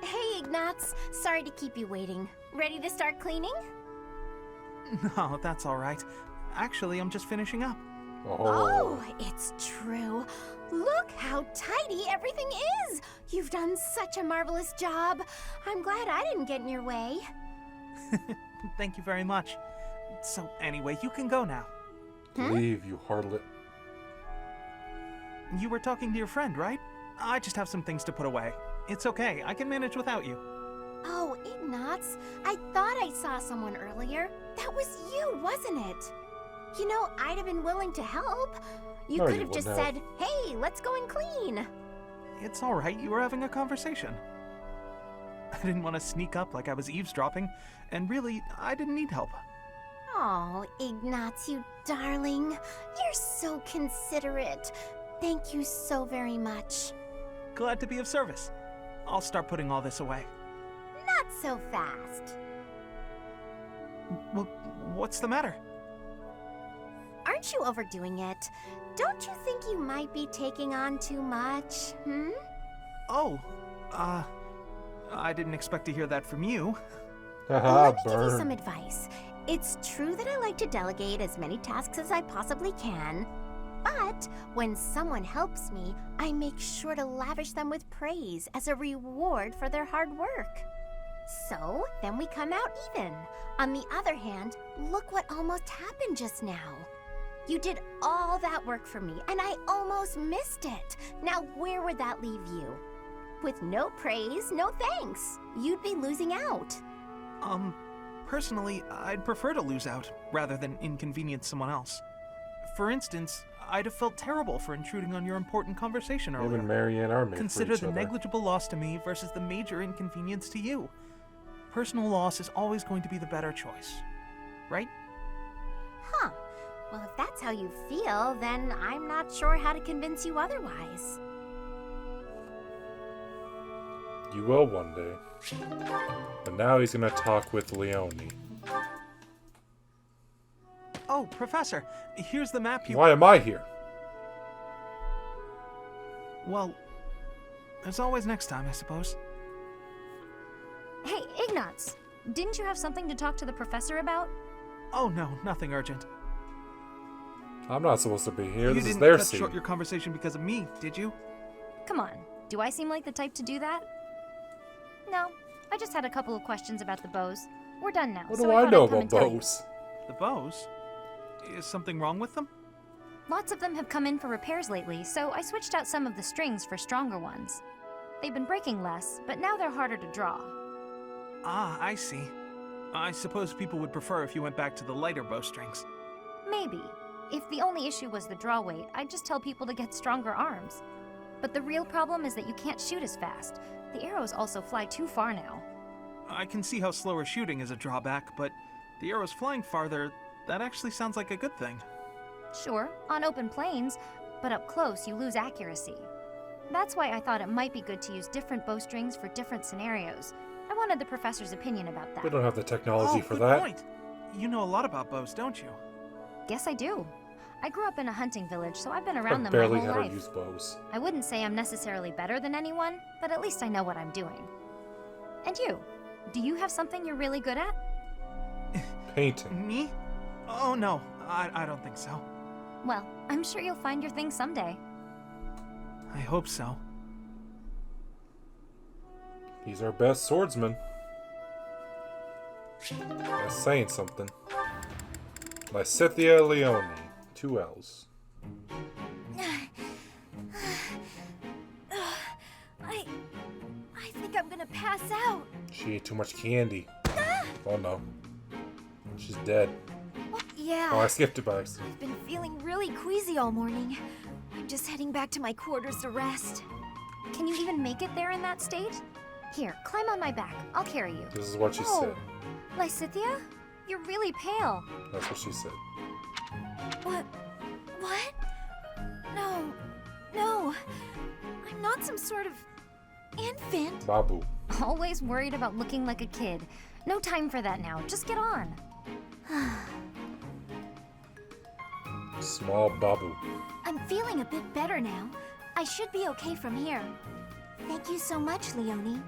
Hey, Ignatz. Sorry to keep you waiting. Ready to start cleaning? No, that's all right. Actually, I'm just finishing up. Oh, it's true. Look how tidy everything is! You've done such a marvelous job. I'm glad I didn't get in your way. Thank you very much. So anyway, you can go now. Leave, you harlot. You were talking to your friend, right? I just have some things to put away. It's okay, I can manage without you. Oh, Ignatz, I thought I saw someone earlier. That was you, wasn't it? You know, I'd have been willing to help. You No, could you have just wouldn't have. said, hey, let's go and clean. It's all right, you were having a conversation. I didn't want to sneak up like I was eavesdropping, and really, I didn't need help. Oh, Ignatz, you darling. You're so considerate. Thank you so very much. glad to be of service. I'll start putting all this away. Not so fast. What's the matter? Aren't you overdoing it? Don't you think you might be taking on too much, Oh, I didn't expect to hear that from you. Let me give you some advice. It's true that I like to delegate as many tasks as I possibly can, but when someone helps me, I make sure to lavish them with praise as a reward for their hard work. So, then we come out even. On the other hand, look what almost happened just now. You did all that work for me, and I almost missed it. Now, where would that leave you? With no praise, no thanks. You'd be losing out. Personally, I'd prefer to lose out, rather than inconvenience someone else. For instance, I'd have felt terrible for intruding on your important conversation earlier. Him and Marianne are made Consider for each the other. negligible loss to me versus the major inconvenience to you. Personal loss is always going to be the better choice, right? Huh. Well, if that's how you feel, then I'm not sure how to convince you otherwise. You will one day. But now he's gonna talk with Leonie. Oh, Professor, here's the map you... Why am I here? Well, there's always next time, I suppose. Hey, Ignatz! Didn't you have something to talk to the professor about? Oh no, nothing urgent. I'm not supposed to be here. You This is didn't their cut scene. short your conversation because of me, did you? Come on, do I seem like the type to do that? No, I just had a couple of questions about the bows. We're done now. What so do I I thought know I'd come about and tell you. bows? The bows? Is something wrong with them? Lots of them have come in for repairs lately, so I switched out some of the strings for stronger ones. They've been breaking less, but now they're harder to draw. Ah, I see. I suppose people would prefer if you went back to the lighter bowstrings. Maybe. If the only issue was the draw weight, I'd just tell people to get stronger arms. But the real problem is that you can't shoot as fast. The arrows also fly too far now. I can see how slower shooting is a drawback, but the arrows flying farther, that actually sounds like a good thing. Sure, on open plains, but up close you lose accuracy. That's why I thought it might be good to use different bowstrings for different scenarios. I wanted the professor's opinion about that. We don't have the technology for good that. point. You know a lot about bows, don't you? Guess I do. I grew up in a hunting village, so I've been around I them barely my whole had life. to use bows. I wouldn't say I'm necessarily better than anyone, but at least I know what I'm doing. And you? Do you have something you're really good at? Painting. Me? Oh no, I don't think so. Well, I'm sure you'll find your thing someday. I hope so. He's our best swordsman. That's saying something. Lysithea Leone. 2 L's. I think I'm gonna pass out. She ate too much candy. Oh no. She's dead. Yeah. Oh, I skipped it by accident. I've been feeling really queasy all morning. I'm just heading back to my quarters to rest. Can you even make it there in that state? Here, climb on my back. I'll carry you. This is what she said. Lysithea? You're really pale. That's what she said. What? What? No. No. I'm not some sort of infant. Babu. Always worried about looking like a kid. No time for that now. Just get on. Small Babu. I'm feeling a bit better now. I should be okay from here. Thank you so much, Leonie.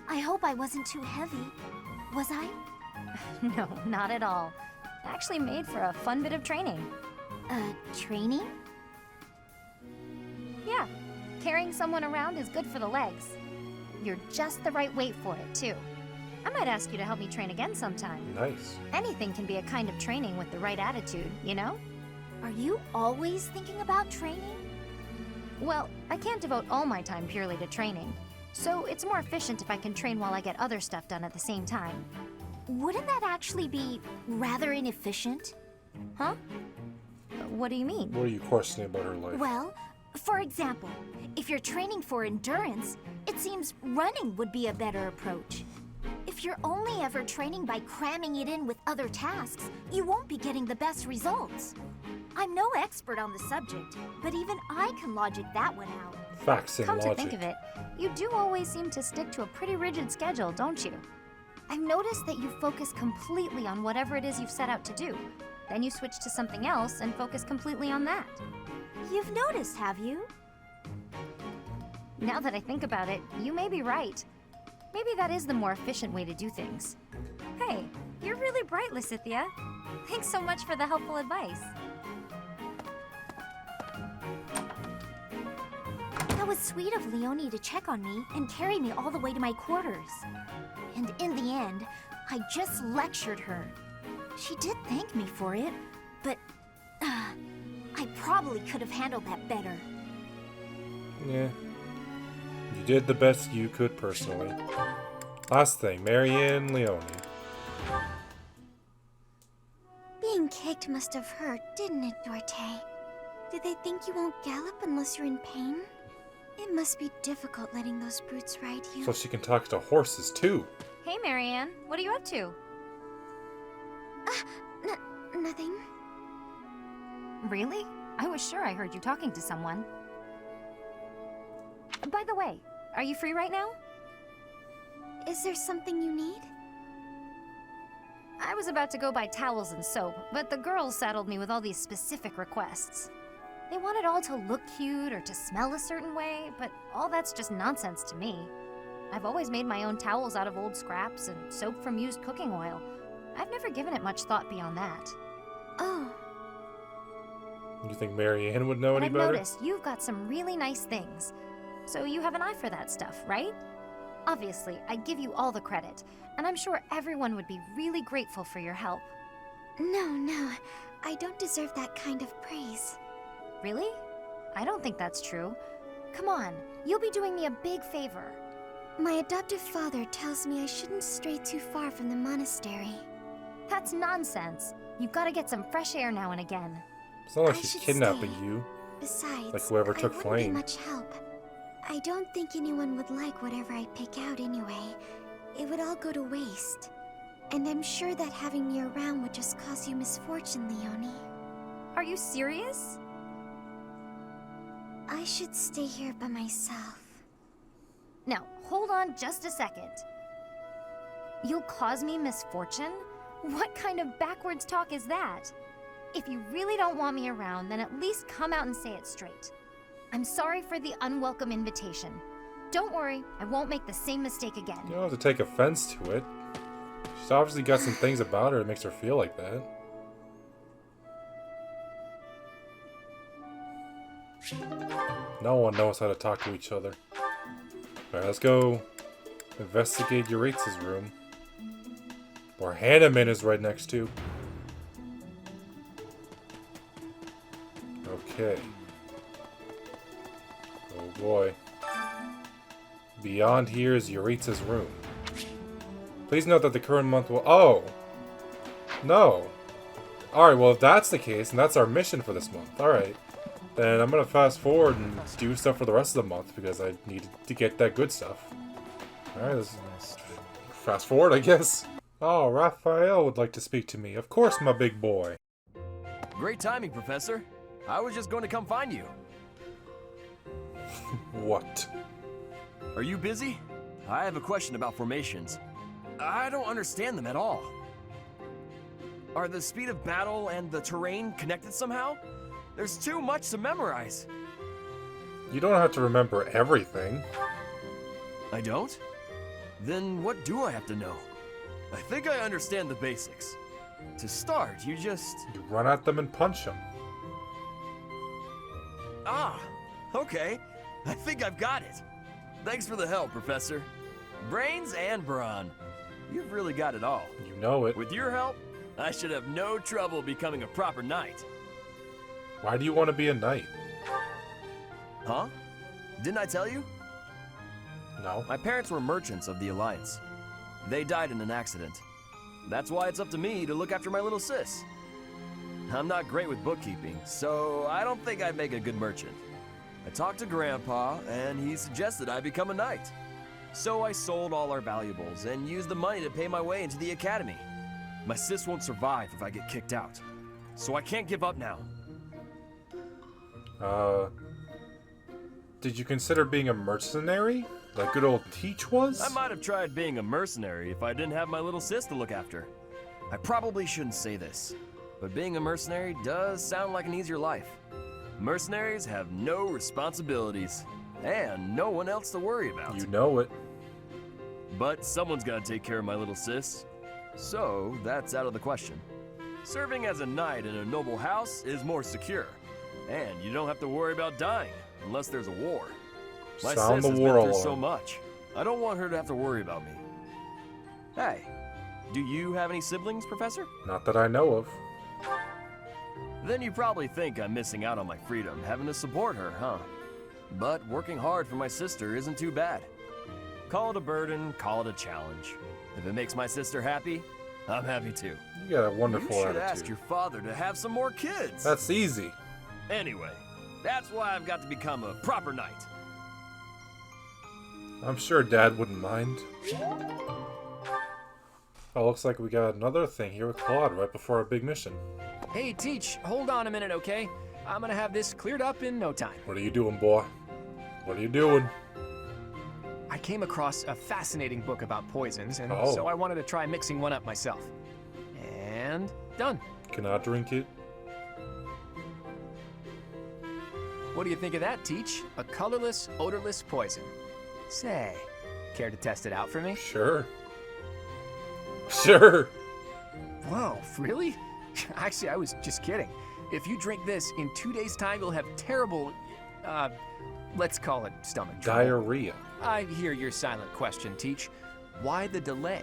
I hope I wasn't too heavy. Was I? No, not at all. Actually made for a fun bit of training. Training? Yeah, carrying someone around is good for the legs. You're just the right weight for it, too. I might ask you to help me train again sometime. Nice. Anything can be a kind of training with the right attitude, you know? Are you always thinking about training? Well, I can't devote all my time purely to training, so it's more efficient if I can train while I get other stuff done at the same time. Wouldn't that actually be rather inefficient? Huh? What do you mean? What are you questioning about her life? Well, for example, if you're training for endurance, it seems running would be a better approach. If you're only ever training by cramming it in with other tasks, you won't be getting the best results. I'm no expert on the subject, but even I can logic that one out. Facts and Come logic. to think of it, you do always seem to stick to a pretty rigid schedule, don't you? I've noticed that you focus completely on whatever it is you've set out to do. Then you switch to something else and focus completely on that. You've noticed, have you? Now that I think about it, you may be right. Maybe that is the more efficient way to do things. Hey, you're really bright, Lysithia. Thanks so much for the helpful advice. That was sweet of Leonie to check on me and carry me all the way to my quarters. And in the end, I just lectured her. She did thank me for it, but I probably could have handled that better. Yeah. You did the best you could personally. Last thing, Marianne Leone. Being kicked must have hurt, didn't it, Dorte? Did they think you won't gallop unless you're in pain? It must be difficult letting those brutes ride you. So she can talk to horses too. Hey, Marianne, what are you up to? Nothing. Really? I was sure I heard you talking to someone. By the way, are you free right now? Is there something you need? I was about to go buy towels and soap, but the girls saddled me with all these specific requests. They want it all to look cute or to smell a certain way, but all that's just nonsense to me. I've always made my own towels out of old scraps and soap from used cooking oil. I've never given it much thought beyond that. Oh. You think Marianne would know any I've better? noticed you've got some really nice things. So you have an eye for that stuff, right? Obviously, I give you all the credit, and I'm sure everyone would be really grateful for your help. No, I don't deserve that kind of praise. Really? I don't think that's true. Come on, you'll be doing me a big favor. My adoptive father tells me I shouldn't stray too far from the monastery. That's nonsense. You've got to get some fresh air now and again. It's not like she's kidnapping you. Besides, Like whoever took I wouldn't be Flayn. much help. I don't think anyone would like whatever I pick out anyway. It would all go to waste. And I'm sure that having me around would just cause you misfortune, Leonie. Are you serious? I should stay here by myself. Now, hold on just a second. You'll cause me misfortune? What kind of backwards talk is that? If you really don't want me around, then at least come out and say it straight. I'm sorry for the unwelcome invitation. Don't worry, I won't make the same mistake again. You don't have to take offense to it. She's obviously got some things about her that makes her feel like that. No one knows how to talk to each other. Alright, let's go investigate Yuritz's room. Where Hanneman is right next to. Okay. Oh boy. Beyond here is Yuritz's room. Please note that the current month will... Oh! No! Alright, well if that's the case, and that's our mission for this month, alright. Then I'm gonna fast forward and do stuff for the rest of the month because I need to get that good stuff. Alright, let's fast forward, I guess. Oh, Raphael would like to speak to me. Of course, my big boy. Great timing, Professor. I was just going to come find you. What? Are you busy? I have a question about formations. I don't understand them at all. Are the speed of battle and the terrain connected somehow? There's too much to memorize. You don't have to remember everything. I don't? Then what do I have to know? I think I understand the basics. To start, you just... You run at them and punch them. Ah, okay. I think I've got it. Thanks for the help, Professor. Brains and brawn. You've really got it all. You know it. With your help, I should have no trouble becoming a proper knight. Why do you want to be a knight? Huh? Didn't I tell you? No. My parents were merchants of the Alliance. They died in an accident. That's why it's up to me to look after my little sis. I'm not great with bookkeeping, so I don't think I'd make a good merchant. I talked to Grandpa, and he suggested I become a knight. So I sold all our valuables and used the money to pay my way into the academy. My sis won't survive if I get kicked out, so I can't give up now. Did you consider being a mercenary? Like good old Teach was? I might have tried being a mercenary if I didn't have my little sis to look after. I probably shouldn't say this, but being a mercenary does sound like an easier life. Mercenaries have no responsibilities, and no one else to worry about. You know it. But someone's gotta take care of my little sis, so that's out of the question. Serving as a knight in a noble house is more secure, and you don't have to worry about dying unless there's a war. My Sound sis the has war been through alarm. so much. I don't want her to have to worry about me. Hey, do you have any siblings, Professor? Not that I know of. Then you probably think I'm missing out on my freedom, having to support her, huh? But working hard for my sister isn't too bad. Call it a burden, call it a challenge. If it makes my sister happy, I'm happy too. You got a wonderful You should attitude. ask your father to have some more kids. That's easy. Anyway, that's why I've got to become a proper knight. I'm sure Dad wouldn't mind. Oh, looks like we got another thing here with Claude right before our big mission. Hey, Teach, hold on a minute, okay? I'm gonna have this cleared up in no time. What are you doing, boy? What are you doing? I came across a fascinating book about poisons, and Oh. so I wanted to try mixing one up myself. And done. Can I drink it? What do you think of that, Teach? A colorless, odorless poison. Say, care to test it out for me? Sure. Sure. Whoa, really? Actually, I was just kidding. If you drink this, in 2 days' time, you'll have terrible, let's call it stomach trouble. Diarrhea. I hear your silent question, Teach. Why the delay?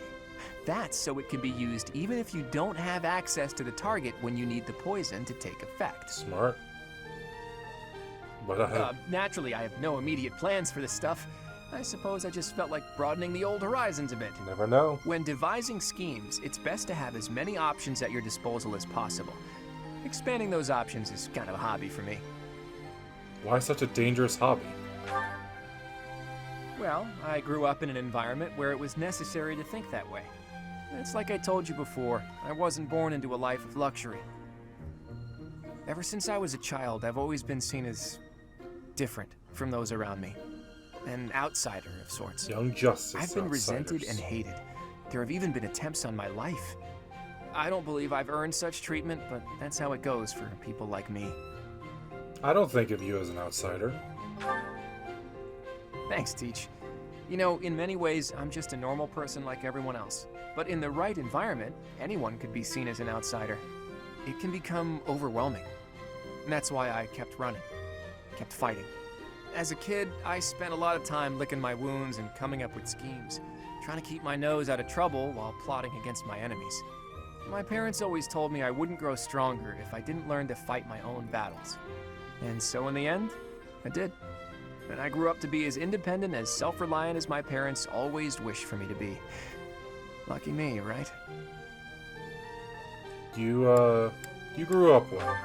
That's so it can be used even if you don't have access to the target when you need the poison to take effect. Smart. But Naturally, I have no immediate plans for this stuff. I suppose I just felt like broadening the old horizons a bit. Never know. When devising schemes, it's best to have as many options at your disposal as possible. Expanding those options is kind of a hobby for me. Why such a dangerous hobby? Well, I grew up in an environment where it was necessary to think that way. It's like I told you before, I wasn't born into a life of luxury. Ever since I was a child, I've always been seen as different from those around me. An outsider of sorts. Young Justice. I've been resented outsiders. and hated. There have even been attempts on my life. I don't believe I've earned such treatment, but that's how it goes for people like me. I don't think of you as an outsider. Thanks, Teach. You know, in many ways, I'm just a normal person like everyone else. But in the right environment, anyone could be seen as an outsider. It can become overwhelming. And that's why I kept running, kept fighting. As a kid, I spent a lot of time licking my wounds and coming up with schemes, trying to keep my nose out of trouble while plotting against my enemies. My parents always told me I wouldn't grow stronger if I didn't learn to fight my own battles. And so in the end, I did. And I grew up to be as independent, as self-reliant as my parents always wished for me to be. Lucky me, right? You grew up well.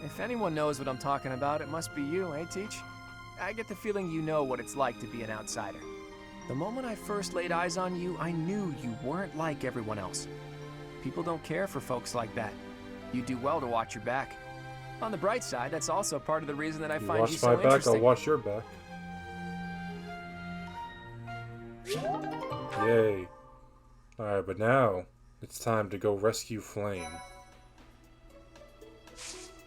If anyone knows what I'm talking about, it must be you, eh, Teach? I get the feeling you know what it's like to be an outsider. The moment I first laid eyes on you, I knew you weren't like everyone else. People don't care for folks like that. You do well to watch your back. On the bright side, that's also part of the reason that I You find watch you my so back, interesting. I'll watch your back. Yay. Alright, but now it's time to go rescue Flayn.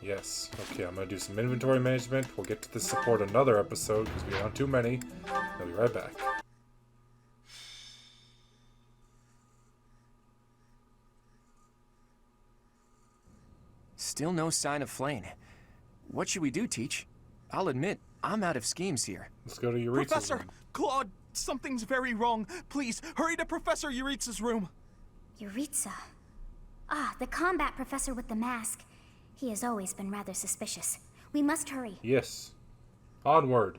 Yes. Okay, I'm gonna do some inventory management. We'll get to this support another episode because we don't have too many. I'll be right back. Still no sign of Flayn. What should we do, Teach? I'll admit, I'm out of schemes here. Let's go to Euritsa's Professor! room. Claude, something's very wrong. Please, hurry to Professor Euritsa's room. Euritsa. Ah, the combat professor with the mask. He has always been rather suspicious. We must hurry. Yes. Onward.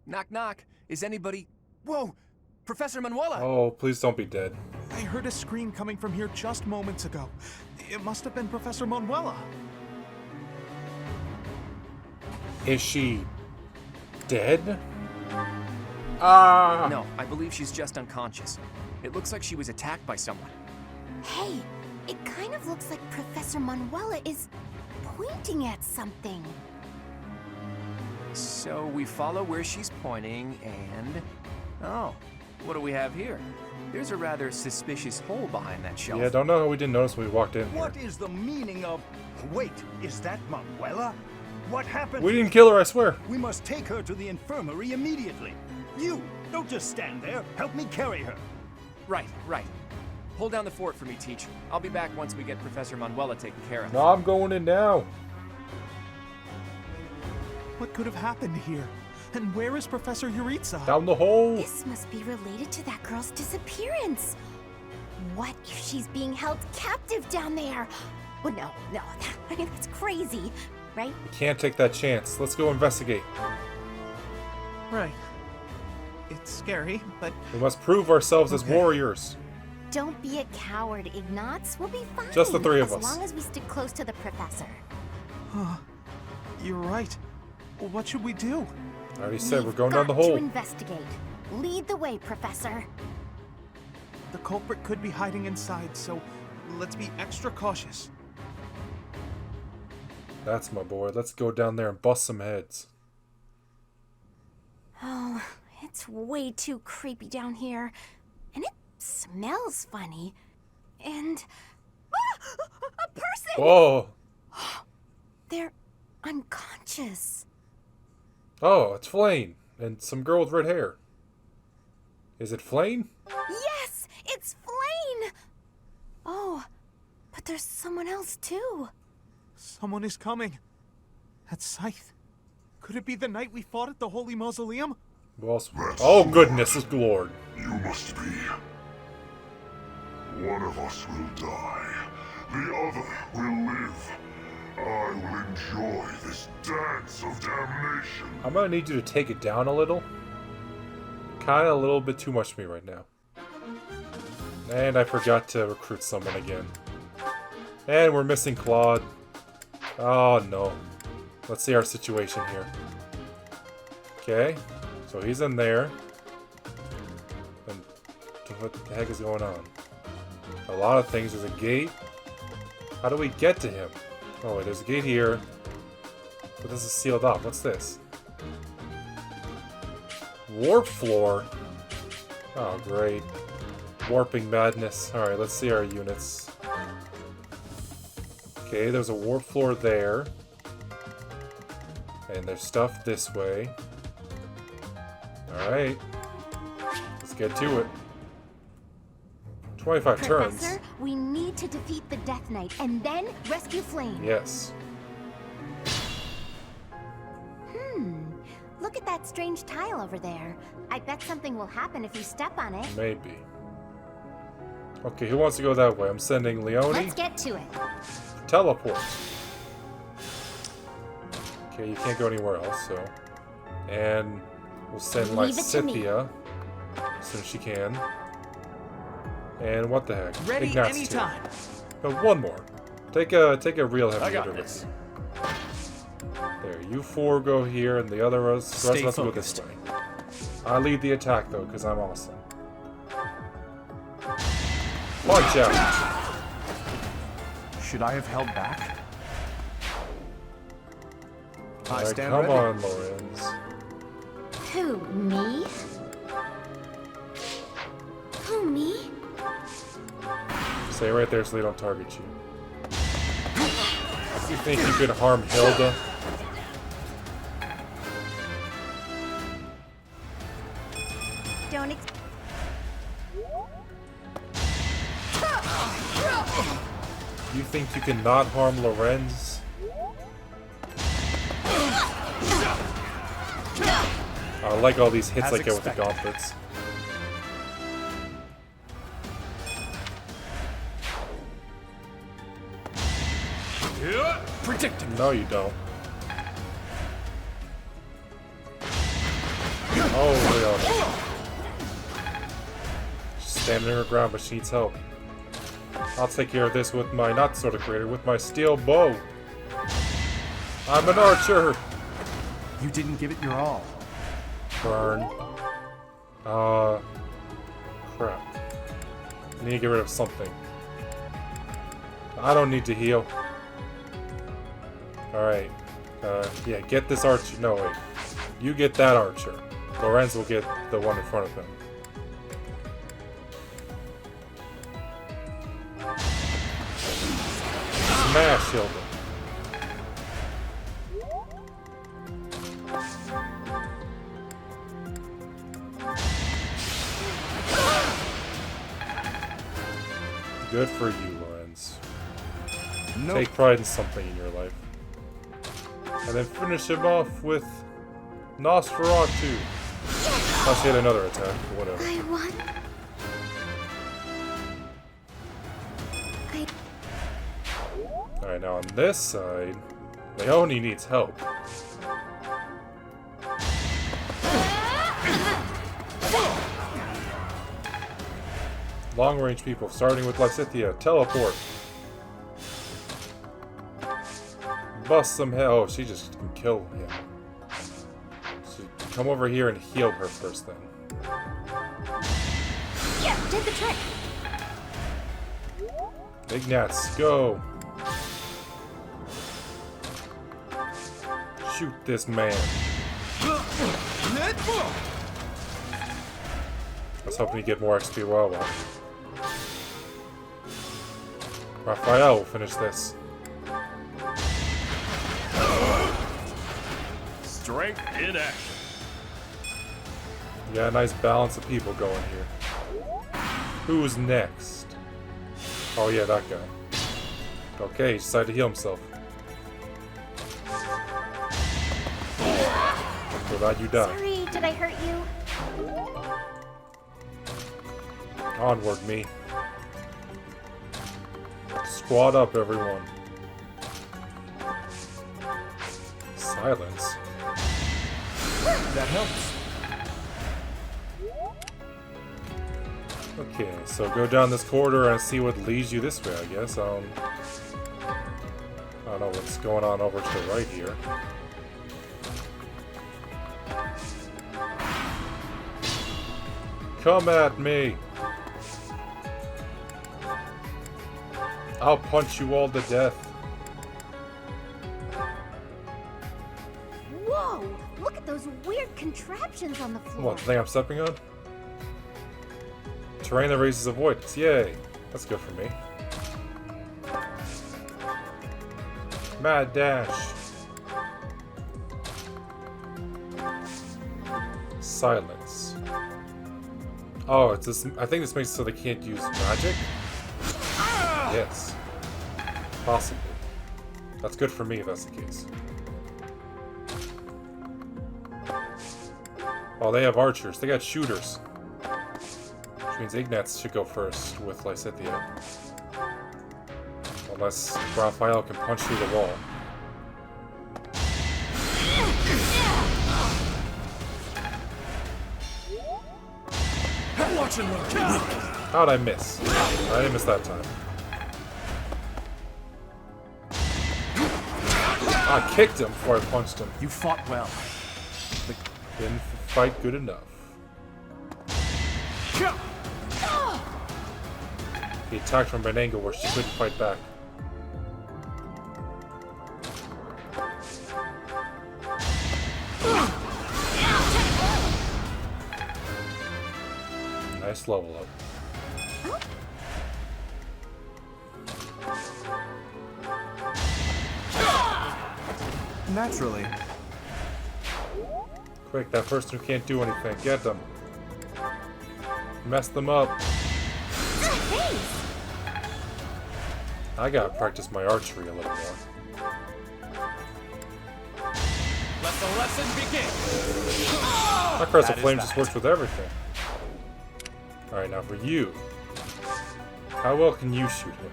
Knock, knock. Is anybody... Whoa! Professor Manuela! Oh, please don't be dead. I heard a scream coming from here just moments ago. It must have been Professor Manuela. Is she dead? Ah! No, I believe she's just unconscious. It looks like she was attacked by someone. Hey, it kind of looks like Professor Manuela is pointing at something. So we follow where she's pointing and... Oh, what do we have here? There's a rather suspicious hole behind that shelf. Yeah, don't know how we didn't notice when we walked in here. What is the meaning of... Wait, is that Manuela? What happened? We didn't kill her, I swear. We must take her to the infirmary immediately. You, don't just stand there. Help me carry her. Right. Hold down the fort for me, Teach. I'll be back once we get Professor Manuela taken care of. No, I'm going in now. What could have happened here? And where is Professor Yuritsa? Down the hole. This must be related to that girl's disappearance. What if she's being held captive down there? Well, no, that's crazy, right? We can't take that chance. Let's go investigate. Right. It's scary, but... We must prove ourselves as warriors. Don't be a coward, Ignatz. We'll be fine. Just the three of us. As long as we stick close to the professor. You're right. What should we do? I already said we're going Got down the hole. to investigate. Lead the way, Professor. The culprit could be hiding inside, so let's be extra cautious. That's my boy. Let's go down there and bust some heads. Oh, it's way too creepy down here. And it smells funny. And... a person! Whoa! They're unconscious. Oh, it's Flayn. And some girl with red hair. Is it Flayn? Yes! It's Flayn! Oh, but there's someone else too. Someone is coming. That's Scythe. Could it be the night we fought at the Holy Mausoleum? Who else? Oh, goodness, Lord. You must be. One of us will die. The other will live. I will enjoy this dance of damnation. I'm gonna need you to take it down a little. Kinda a little bit too much for me right now. And I forgot to recruit someone again. And we're missing Claude. Oh no. Let's see our situation here. Okay, so he's in there. And what the heck is going on? A lot of things. There's a gate. How do we get to him? Oh wait, there's a gate here. But this is sealed off. What's this? Warp floor? Oh great. Warping madness. Alright, let's see our units. Okay, there's a warp floor there. And there's stuff this way. Alright. Let's get to it. 25 turns. Professor, we need to defeat the Death Knight and then rescue Flayn. Yes. Look at that strange tile over there. I bet something will happen if you step on it. Maybe. Okay, who wants to go that way? I'm sending Leone. Let's get to it. Teleport. Okay, you can't go anywhere else, so. And we'll send Lysithea as soon as she can. And what the heck? Ready Ignatz anytime. too. No, one more. Take a real heavy I got hitter this. with you. There, you four go here, and the other rest of us go this way. I lead the attack though, because I'm awesome. Punch out! Should I have held back? Alright, come on, Lorenz. Who, me? Who, me? Stay right there so they don't target you. You think you could harm Hilda? Don't You think you can not harm Lorenz? I like all these hits As I get with the expected. gauntlets. Predictable. No, you don't. Oh, Leon. She's standing her ground, but she needs help. I'll take care of this with my not soda creator, with my steel bow. I'm an archer. You didn't give it your all. Burn. Crap. I need to get rid of something. I don't need to heal. Alright. Yeah, get this archer. No, wait. You get that archer. Lorenz will get the one in front of him. Smash shield him. Good for you, Lorenz. Nope. Take pride in something in your life. And then finish him off with Nosferatu. Plus he had another attack, but whatever. I won. Alright, now on this side, Leone needs help. Long-range people, starting with Lysithea. Teleport. Bust some head. Oh, she just can kill him. So come over here and heal her first then. Yeah, did the trick. Ignatz, go! Shoot this man. I was hoping to get more XP while Raphael will finish this. Strength in action. Yeah, nice balance of people going here. Who's next? Oh yeah, that guy. Okay, he decided to heal himself. So that you die. Sorry, did I hurt you? Onward, me. Squad up, everyone. Silence. That helps. Okay, so go down this corridor and see what leads you this way, I guess. I don't know what's going on over to the right here. Come at me! I'll punch you all to death. Whoa! Look at those weird contraptions on the floor. What, the thing I'm stepping on? Terrain that raises avoidance. Yay! That's good for me. Mad dash. Silence. Oh, it's this. I think this makes it so they can't use magic? Yes. Possibly. That's good for me if that's the case. Oh, they have archers. They got shooters. Which means Ignatz should go first with Lysithea. Unless Raphael can punch through the wall. How'd I miss? I didn't miss that time. I kicked him before I punched him. You fought well. Didn't fight good enough. He attacked from an angle where she couldn't fight back. Nice level up. Naturally. Quick, that person who can't do anything. Get them. Mess them up. I gotta practice my archery a little more. Let the lesson begin. My Crest of Flame just works with everything. Alright, now for you. How well can you shoot him?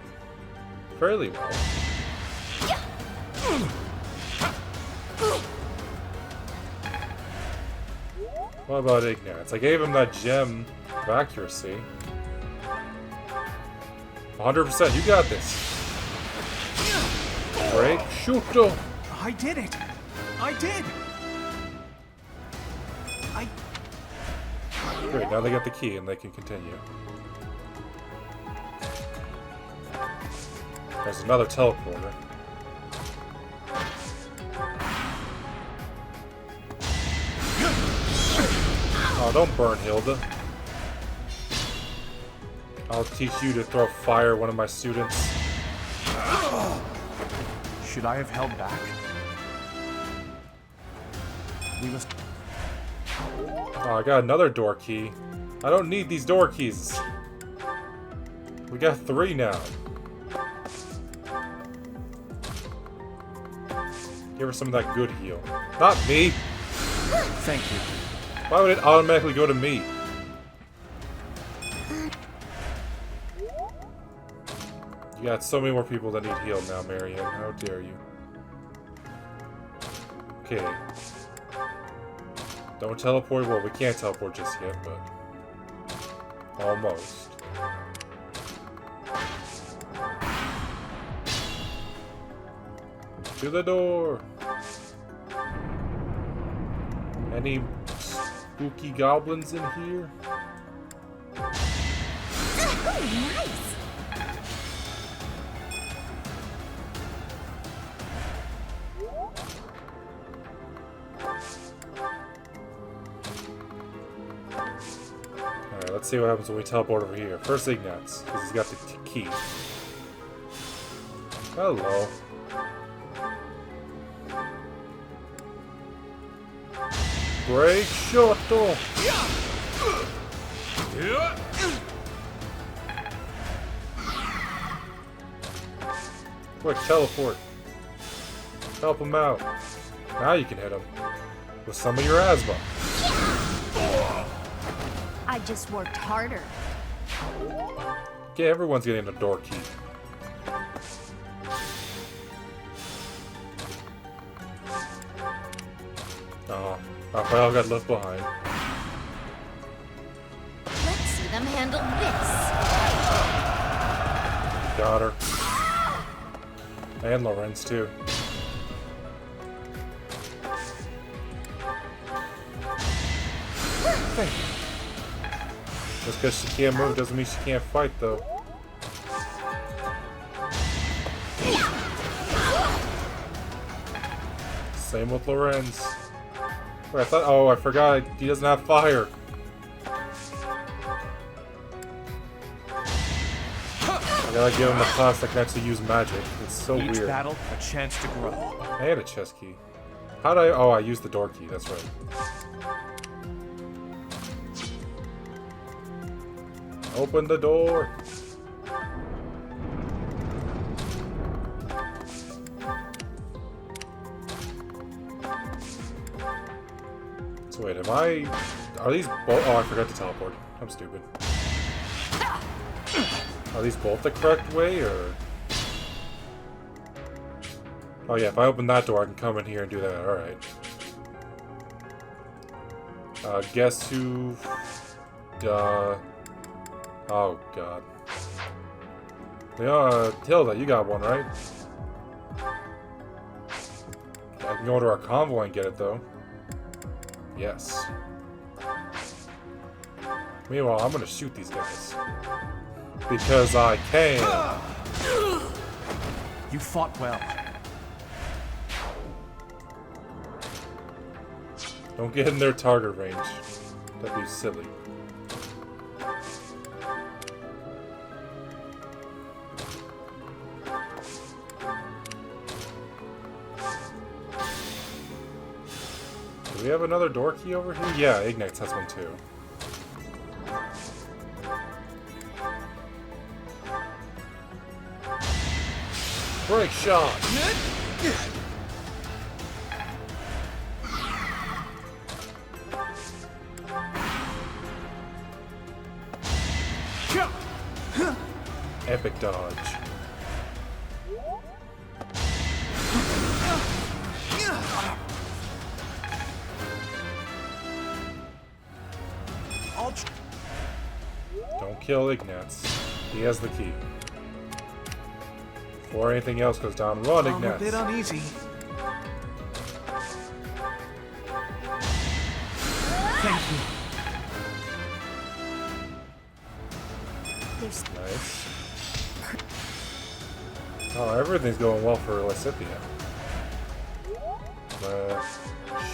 Fairly well. What about Ignatz? I gave him that gem of accuracy. 100%, you got this. Break, shoot him. I did it! I did! Great, now they got the key and they can continue. There's another teleporter. Oh, don't burn, Hilda. I'll teach you to throw fire at one of my students. Should I have held back? We must... Oh, I got another door key. I don't need these door keys. We got 3 now. Give her some of that good heal. Not me! Thank you. Why would it automatically go to me? You got so many more people that need healed now, Marianne. How dare you? Okay. Don't teleport. Well, we can't teleport just yet, but... almost. To the door! Any spooky goblins in here? Nice! Alright, let's see what happens when we teleport over here. First Ignatz, because he's got the key. Hello. Break shuttle! Quick, teleport. Help him out. Now you can hit him. With some of your asthma. I just worked harder. Okay, everyone's getting a door key. Oh, Raphael got left behind. Let's see them handle this. Got her. And Lorenz, too. Thank you. Just because she can't move doesn't mean she can't fight, though. Same with Lorenz. Wait, I thought. Oh, I forgot. He doesn't have fire. I gotta give him a class that can actually use magic. It's so weird. Each battle, a chance to grow. I had a chest key. How'd I? Oh, I used the door key. That's right. Open the door. So wait, am I? Are these both? Oh, I forgot to teleport. I'm stupid. Are these both the correct way, or? Oh yeah, if I open that door, I can come in here and do that. All right. Guess who? Oh god. Yeah, Tilda, you got one, right? I can go to our convoy and get it, though. Yes. Meanwhile, I'm gonna shoot these guys. Because I can. You fought well. Don't get in their target range. That'd be silly. Do we have another door key over here? Yeah, Ignatz has one too. Break shot! Epic dodge. Don't kill Ignatz. He has the key. Before anything else goes down, run, Ignatz. I'm a bit uneasy. Thank you. Nice. Oh, everything's going well for Lysithea.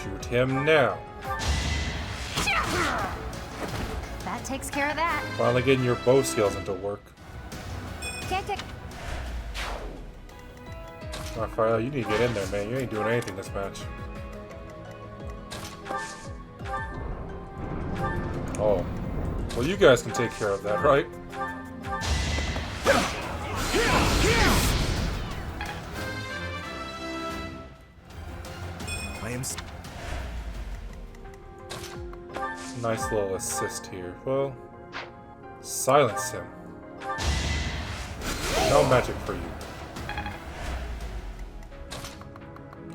Shoot him now. That takes care of that. Finally getting your bow skills into work. Can't get. Raphael, you need to get in there, man. You ain't doing anything this match. Oh. Well, you guys can take care of that, right? I am. Nice little assist here. Well, silence him. No magic for you.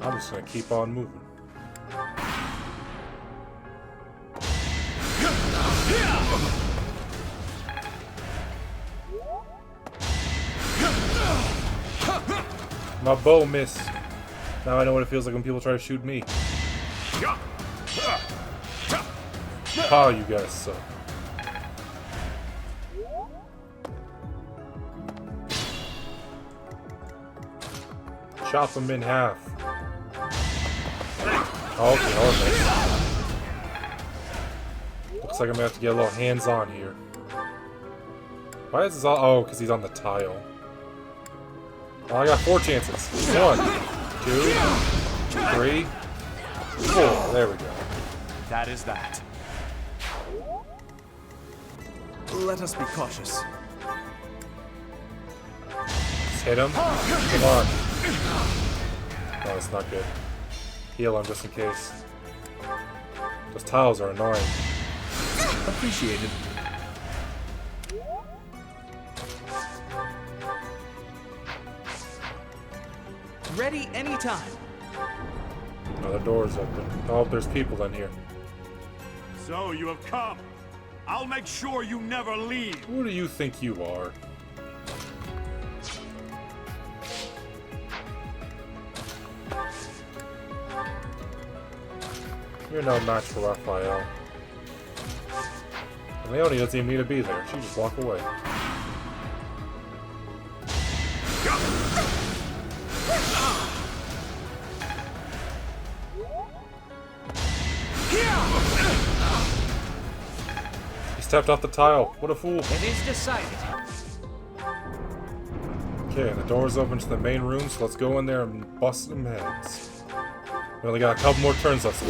I'm just gonna keep on moving. My bow missed. Now I know what it feels like when people try to shoot me. Oh, you guys suck. Chop him in half. Okay, looks like I'm gonna have to get a little hands-on here. Why is this all? Oh, because he's on the tile. Oh, I got 4 chances. 1, 2, 3, 4. There we go. That is that. Let us be cautious. Just hit him. Come on. No, that's not good. Heal him just in case. Those tiles are annoying. Appreciated. Ready anytime. Oh, the door's open. Oh, there's people in here. So you have come. I'll make sure you never leave. Who do you think you are? You're no match for Raphael. And Leonie doesn't even need to be there. She just walk away. He stepped off the tile. What a fool. It is decided. Okay, the door's open to the main room, so let's go in there and bust some heads. We only got a couple more turns left. So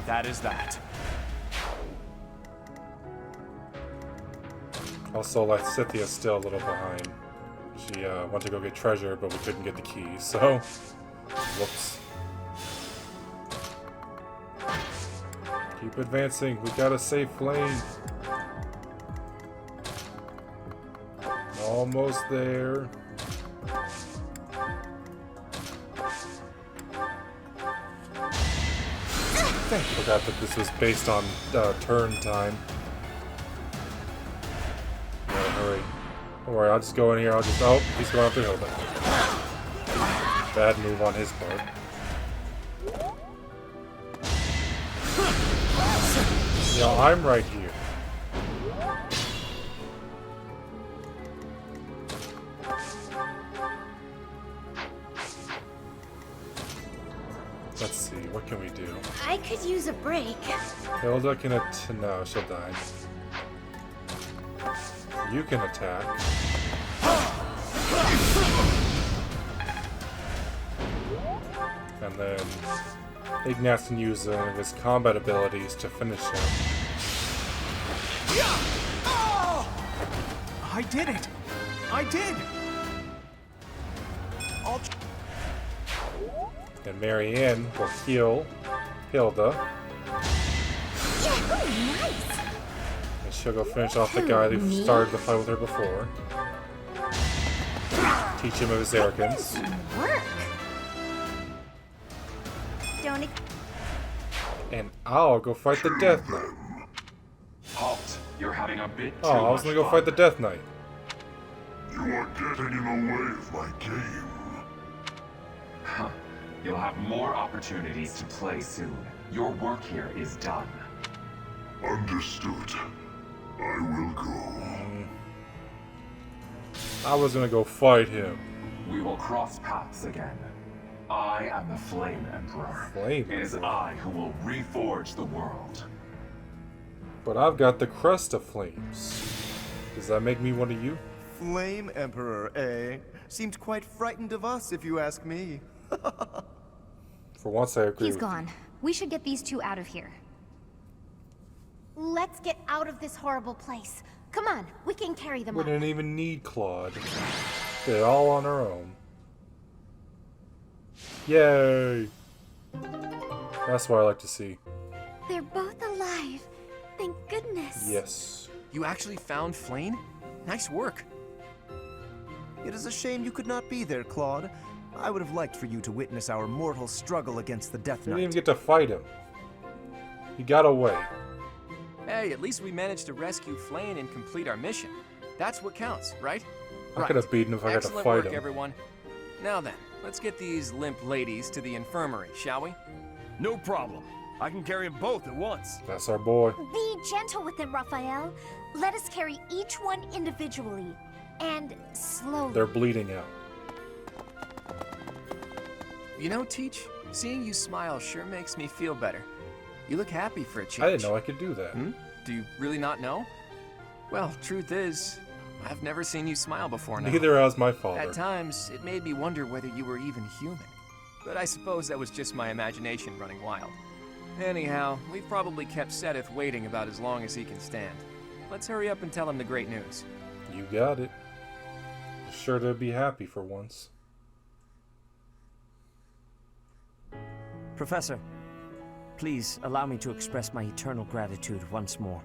that is that. Also, Lysithia's still a little behind. She went to go get treasure, but we couldn't get the key, so... Whoops. Keep advancing. We gotta save Flayn. Almost there. Forgot that this was based on turn time. Gotta hurry. Don't worry, I'll just go in here. I'll just... Oh, he's going up the hill then. Bad move on his part. Yeah, I'm right here. Let's see, what can we do? I could use a break. Hilda can no, she'll die. You can attack. And then Ignaz can use one of his combat abilities to finish him. I did it! I did! And Marianne will heal Hilda. Nice. And she'll go finish off the guy who started the fight with her before. Teach him of his arrogance. Work. Don't. And I'll go fight the Death Knight. Halt. You're having a bit too Oh, I was gonna go fight the Death Knight. You are getting in the way of my game. Huh. You'll have more opportunities to play soon. Your work here is done. Understood. I will go. I was gonna go fight him. We will cross paths again. I am the Flame Emperor. Flame It is I who will reforge the world. But I've got the crest of flames. Does that make me one of you? Flame Emperor, eh? Seemed quite frightened of us, if you ask me. For once, I agree. He's gone. We should get these two out of here. Let's get out of this horrible place. Come on, we can carry them We up. didn't even need Claude. Did it all on our own. Yay! That's what I like to see. They're both alive. Thank goodness. Yes. You actually found Flayn? Nice work. It is a shame you could not be there, Claude. I would have liked for you to witness our mortal struggle against the Death We Knight. didn't even get to fight him. He got away. Hey, at least we managed to rescue Flayn and complete our mission. That's what counts, right? I could have beaten him if I got to Excellent fight work, him. everyone. Now then, let's get these limp ladies to the infirmary, shall we? No problem. I can carry them both at once. That's our boy. Be gentle with them, Raphael. Let us carry each one individually. And slowly. They're bleeding out. You know, Teach, seeing you smile sure makes me feel better. You look happy for a change. I didn't know I could do that. Do you really not know? Well, truth is, I've never seen you smile before now. Neither has my father. At times, it made me wonder whether you were even human. But I suppose that was just my imagination running wild. Anyhow, we've probably kept Seth waiting about as long as he can stand. Let's hurry up and tell him the great news. You got it. Sure to be happy for once. Professor, please allow me to express my eternal gratitude once more.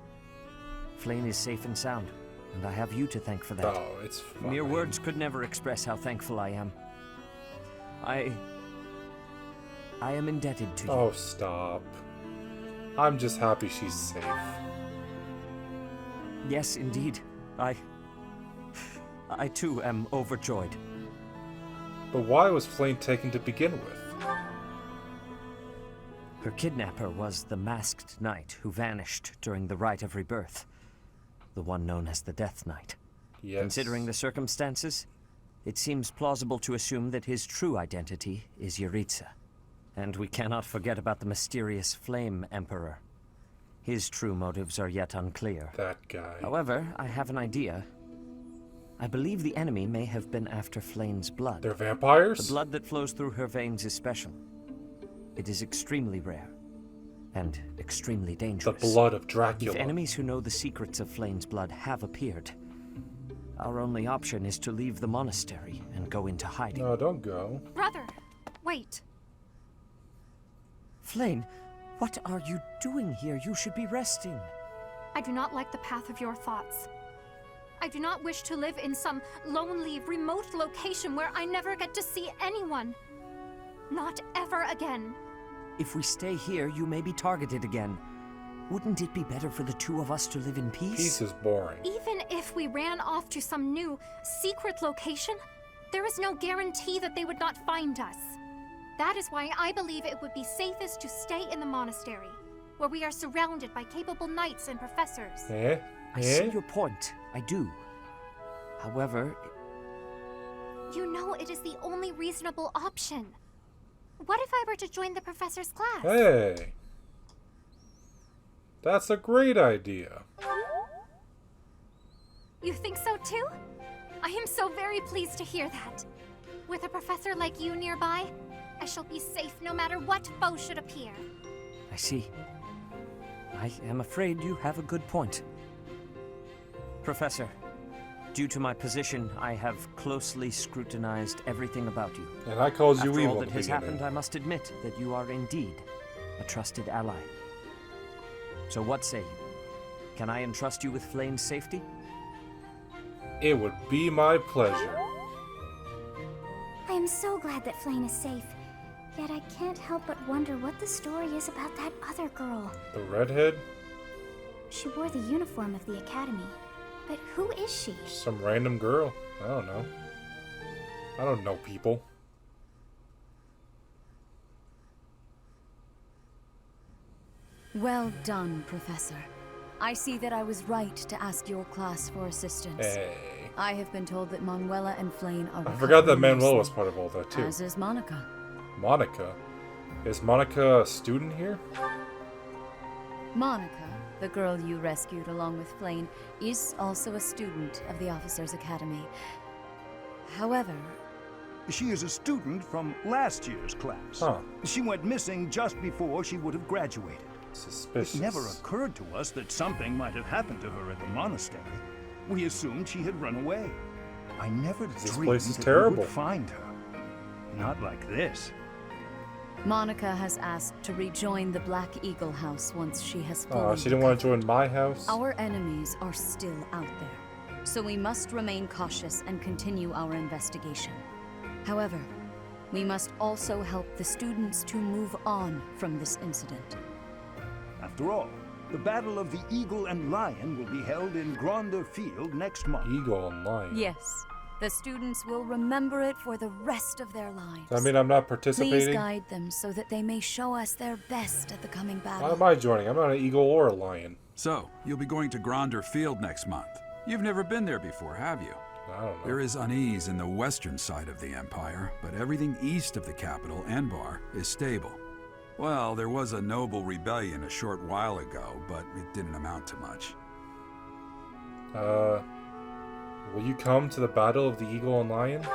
Flayn is safe and sound, and I have you to thank for that. Oh, it's fine. Mere words could never express how thankful I am. I am indebted to you. Oh, stop. I'm just happy she's safe. Yes, indeed. I too am overjoyed. But why was Flayn taken to begin with? Her kidnapper was the masked knight who vanished during the Rite of Rebirth, the one known as the Death Knight. Yes. Considering the circumstances, it seems plausible to assume that his true identity is Yuritsa. And we cannot forget about the mysterious Flame Emperor. His true motives are yet unclear. That guy. However, I have an idea. I believe the enemy may have been after Flayn's blood. They're vampires? The blood that flows through her veins is special. It is extremely rare. And extremely dangerous. The blood of Dracula. If enemies who know the secrets of Flayn's blood have appeared, our only option is to leave the monastery and go into hiding. No, don't go. Brother, wait. Flayn, what are you doing here? You should be resting. I do not like the path of your thoughts. I do not wish to live in some lonely, remote location where I never get to see anyone. Not ever again. If we stay here, you may be targeted again. Wouldn't it be better for the two of us to live in peace? Peace is boring. Even if we ran off to some new, secret location, there is no guarantee that they would not find us. That is why I believe it would be safest to stay in the monastery, where we are surrounded by capable knights and professors. I see your point. I do. However... You know it is the only reasonable option. What if I were to join the professor's class? Hey! That's a great idea. You think so too? I am so very pleased to hear that. With a professor like you nearby, I shall be safe no matter what foe should appear. I see. I am afraid you have a good point. Professor, due to my position, I have closely scrutinized everything about you. And I called you After evil all at that the has beginning. happened, I must admit that you are indeed a trusted ally. So what say you? Can I entrust you with Flayn's safety? It would be my pleasure. I am so glad that Flayn is safe. Yet I can't help but wonder what the story is about that other girl. The redhead? She wore the uniform of the academy. But who is she? Some random girl. I don't know. I don't know people. Well done, Professor. I see that I was right to ask your class for assistance. Hey. I have been told that Manuela and Flayn are I forgot that recovering Manuel was nicely, part of all that too. as is Monica. Monica? Is Monica a student here? Monica, the girl you rescued along with Flayn, is also a student of the Officers' Academy. However... She is a student from last year's class. Huh. She went missing just before she would have graduated. Suspicious. It never occurred to us that something might have happened to her at the monastery. We assumed she had run away. I never dreamed place is that we terrible. would find her. Not like this. Monica has asked to rejoin the Black Eagle House once she has fully Oh, she didn't want to join my house? Our enemies are still out there, so we must remain cautious and continue our investigation. However, we must also help the students to move on from this incident. After all, the Battle of the Eagle and Lion will be held in Gronder Field next month. Eagle and Lion? Yes, the students will remember it for the rest of their lives. I mean, I'm not participating? Please guide them so that they may show us their best at the coming battle. Why am I joining? I'm not an eagle or a lion. So, you'll be going to Gronder Field next month. You've never been there before, have you? I don't know. There is unease in the western side of the Empire, but everything east of the capital, Enbar, is stable. Well, there was a noble rebellion a short while ago, but it didn't amount to much. Will you come to the Battle of the Eagle and Lion?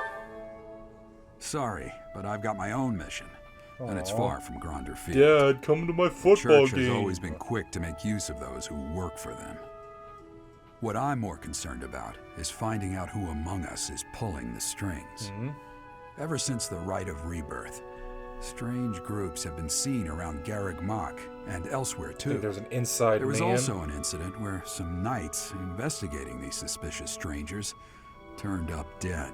Sorry, but I've got my own mission, and it's Aw. far from Gronder Field. Dad, come to my football Church game. has always been quick to make use of those who work for them. What I'm more concerned about is finding out who among us is pulling the strings. Ever since the Rite of Rebirth, strange groups have been seen around Garreg Mach and elsewhere I too. think there's an inside There was man. also an incident where some knights investigating these suspicious strangers turned up dead.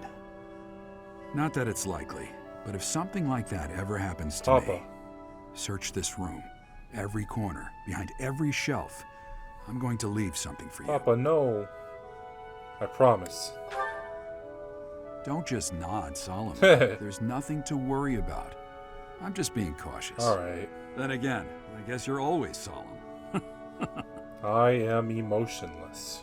Not that it's likely, but if something like that ever happens to me, search this room, every corner, behind every shelf. I'm going to leave something for you. Papa, no. I promise. Don't just nod solemnly. There's nothing to worry about. I'm just being cautious. All right. Then again, I guess you're always solemn. I am emotionless.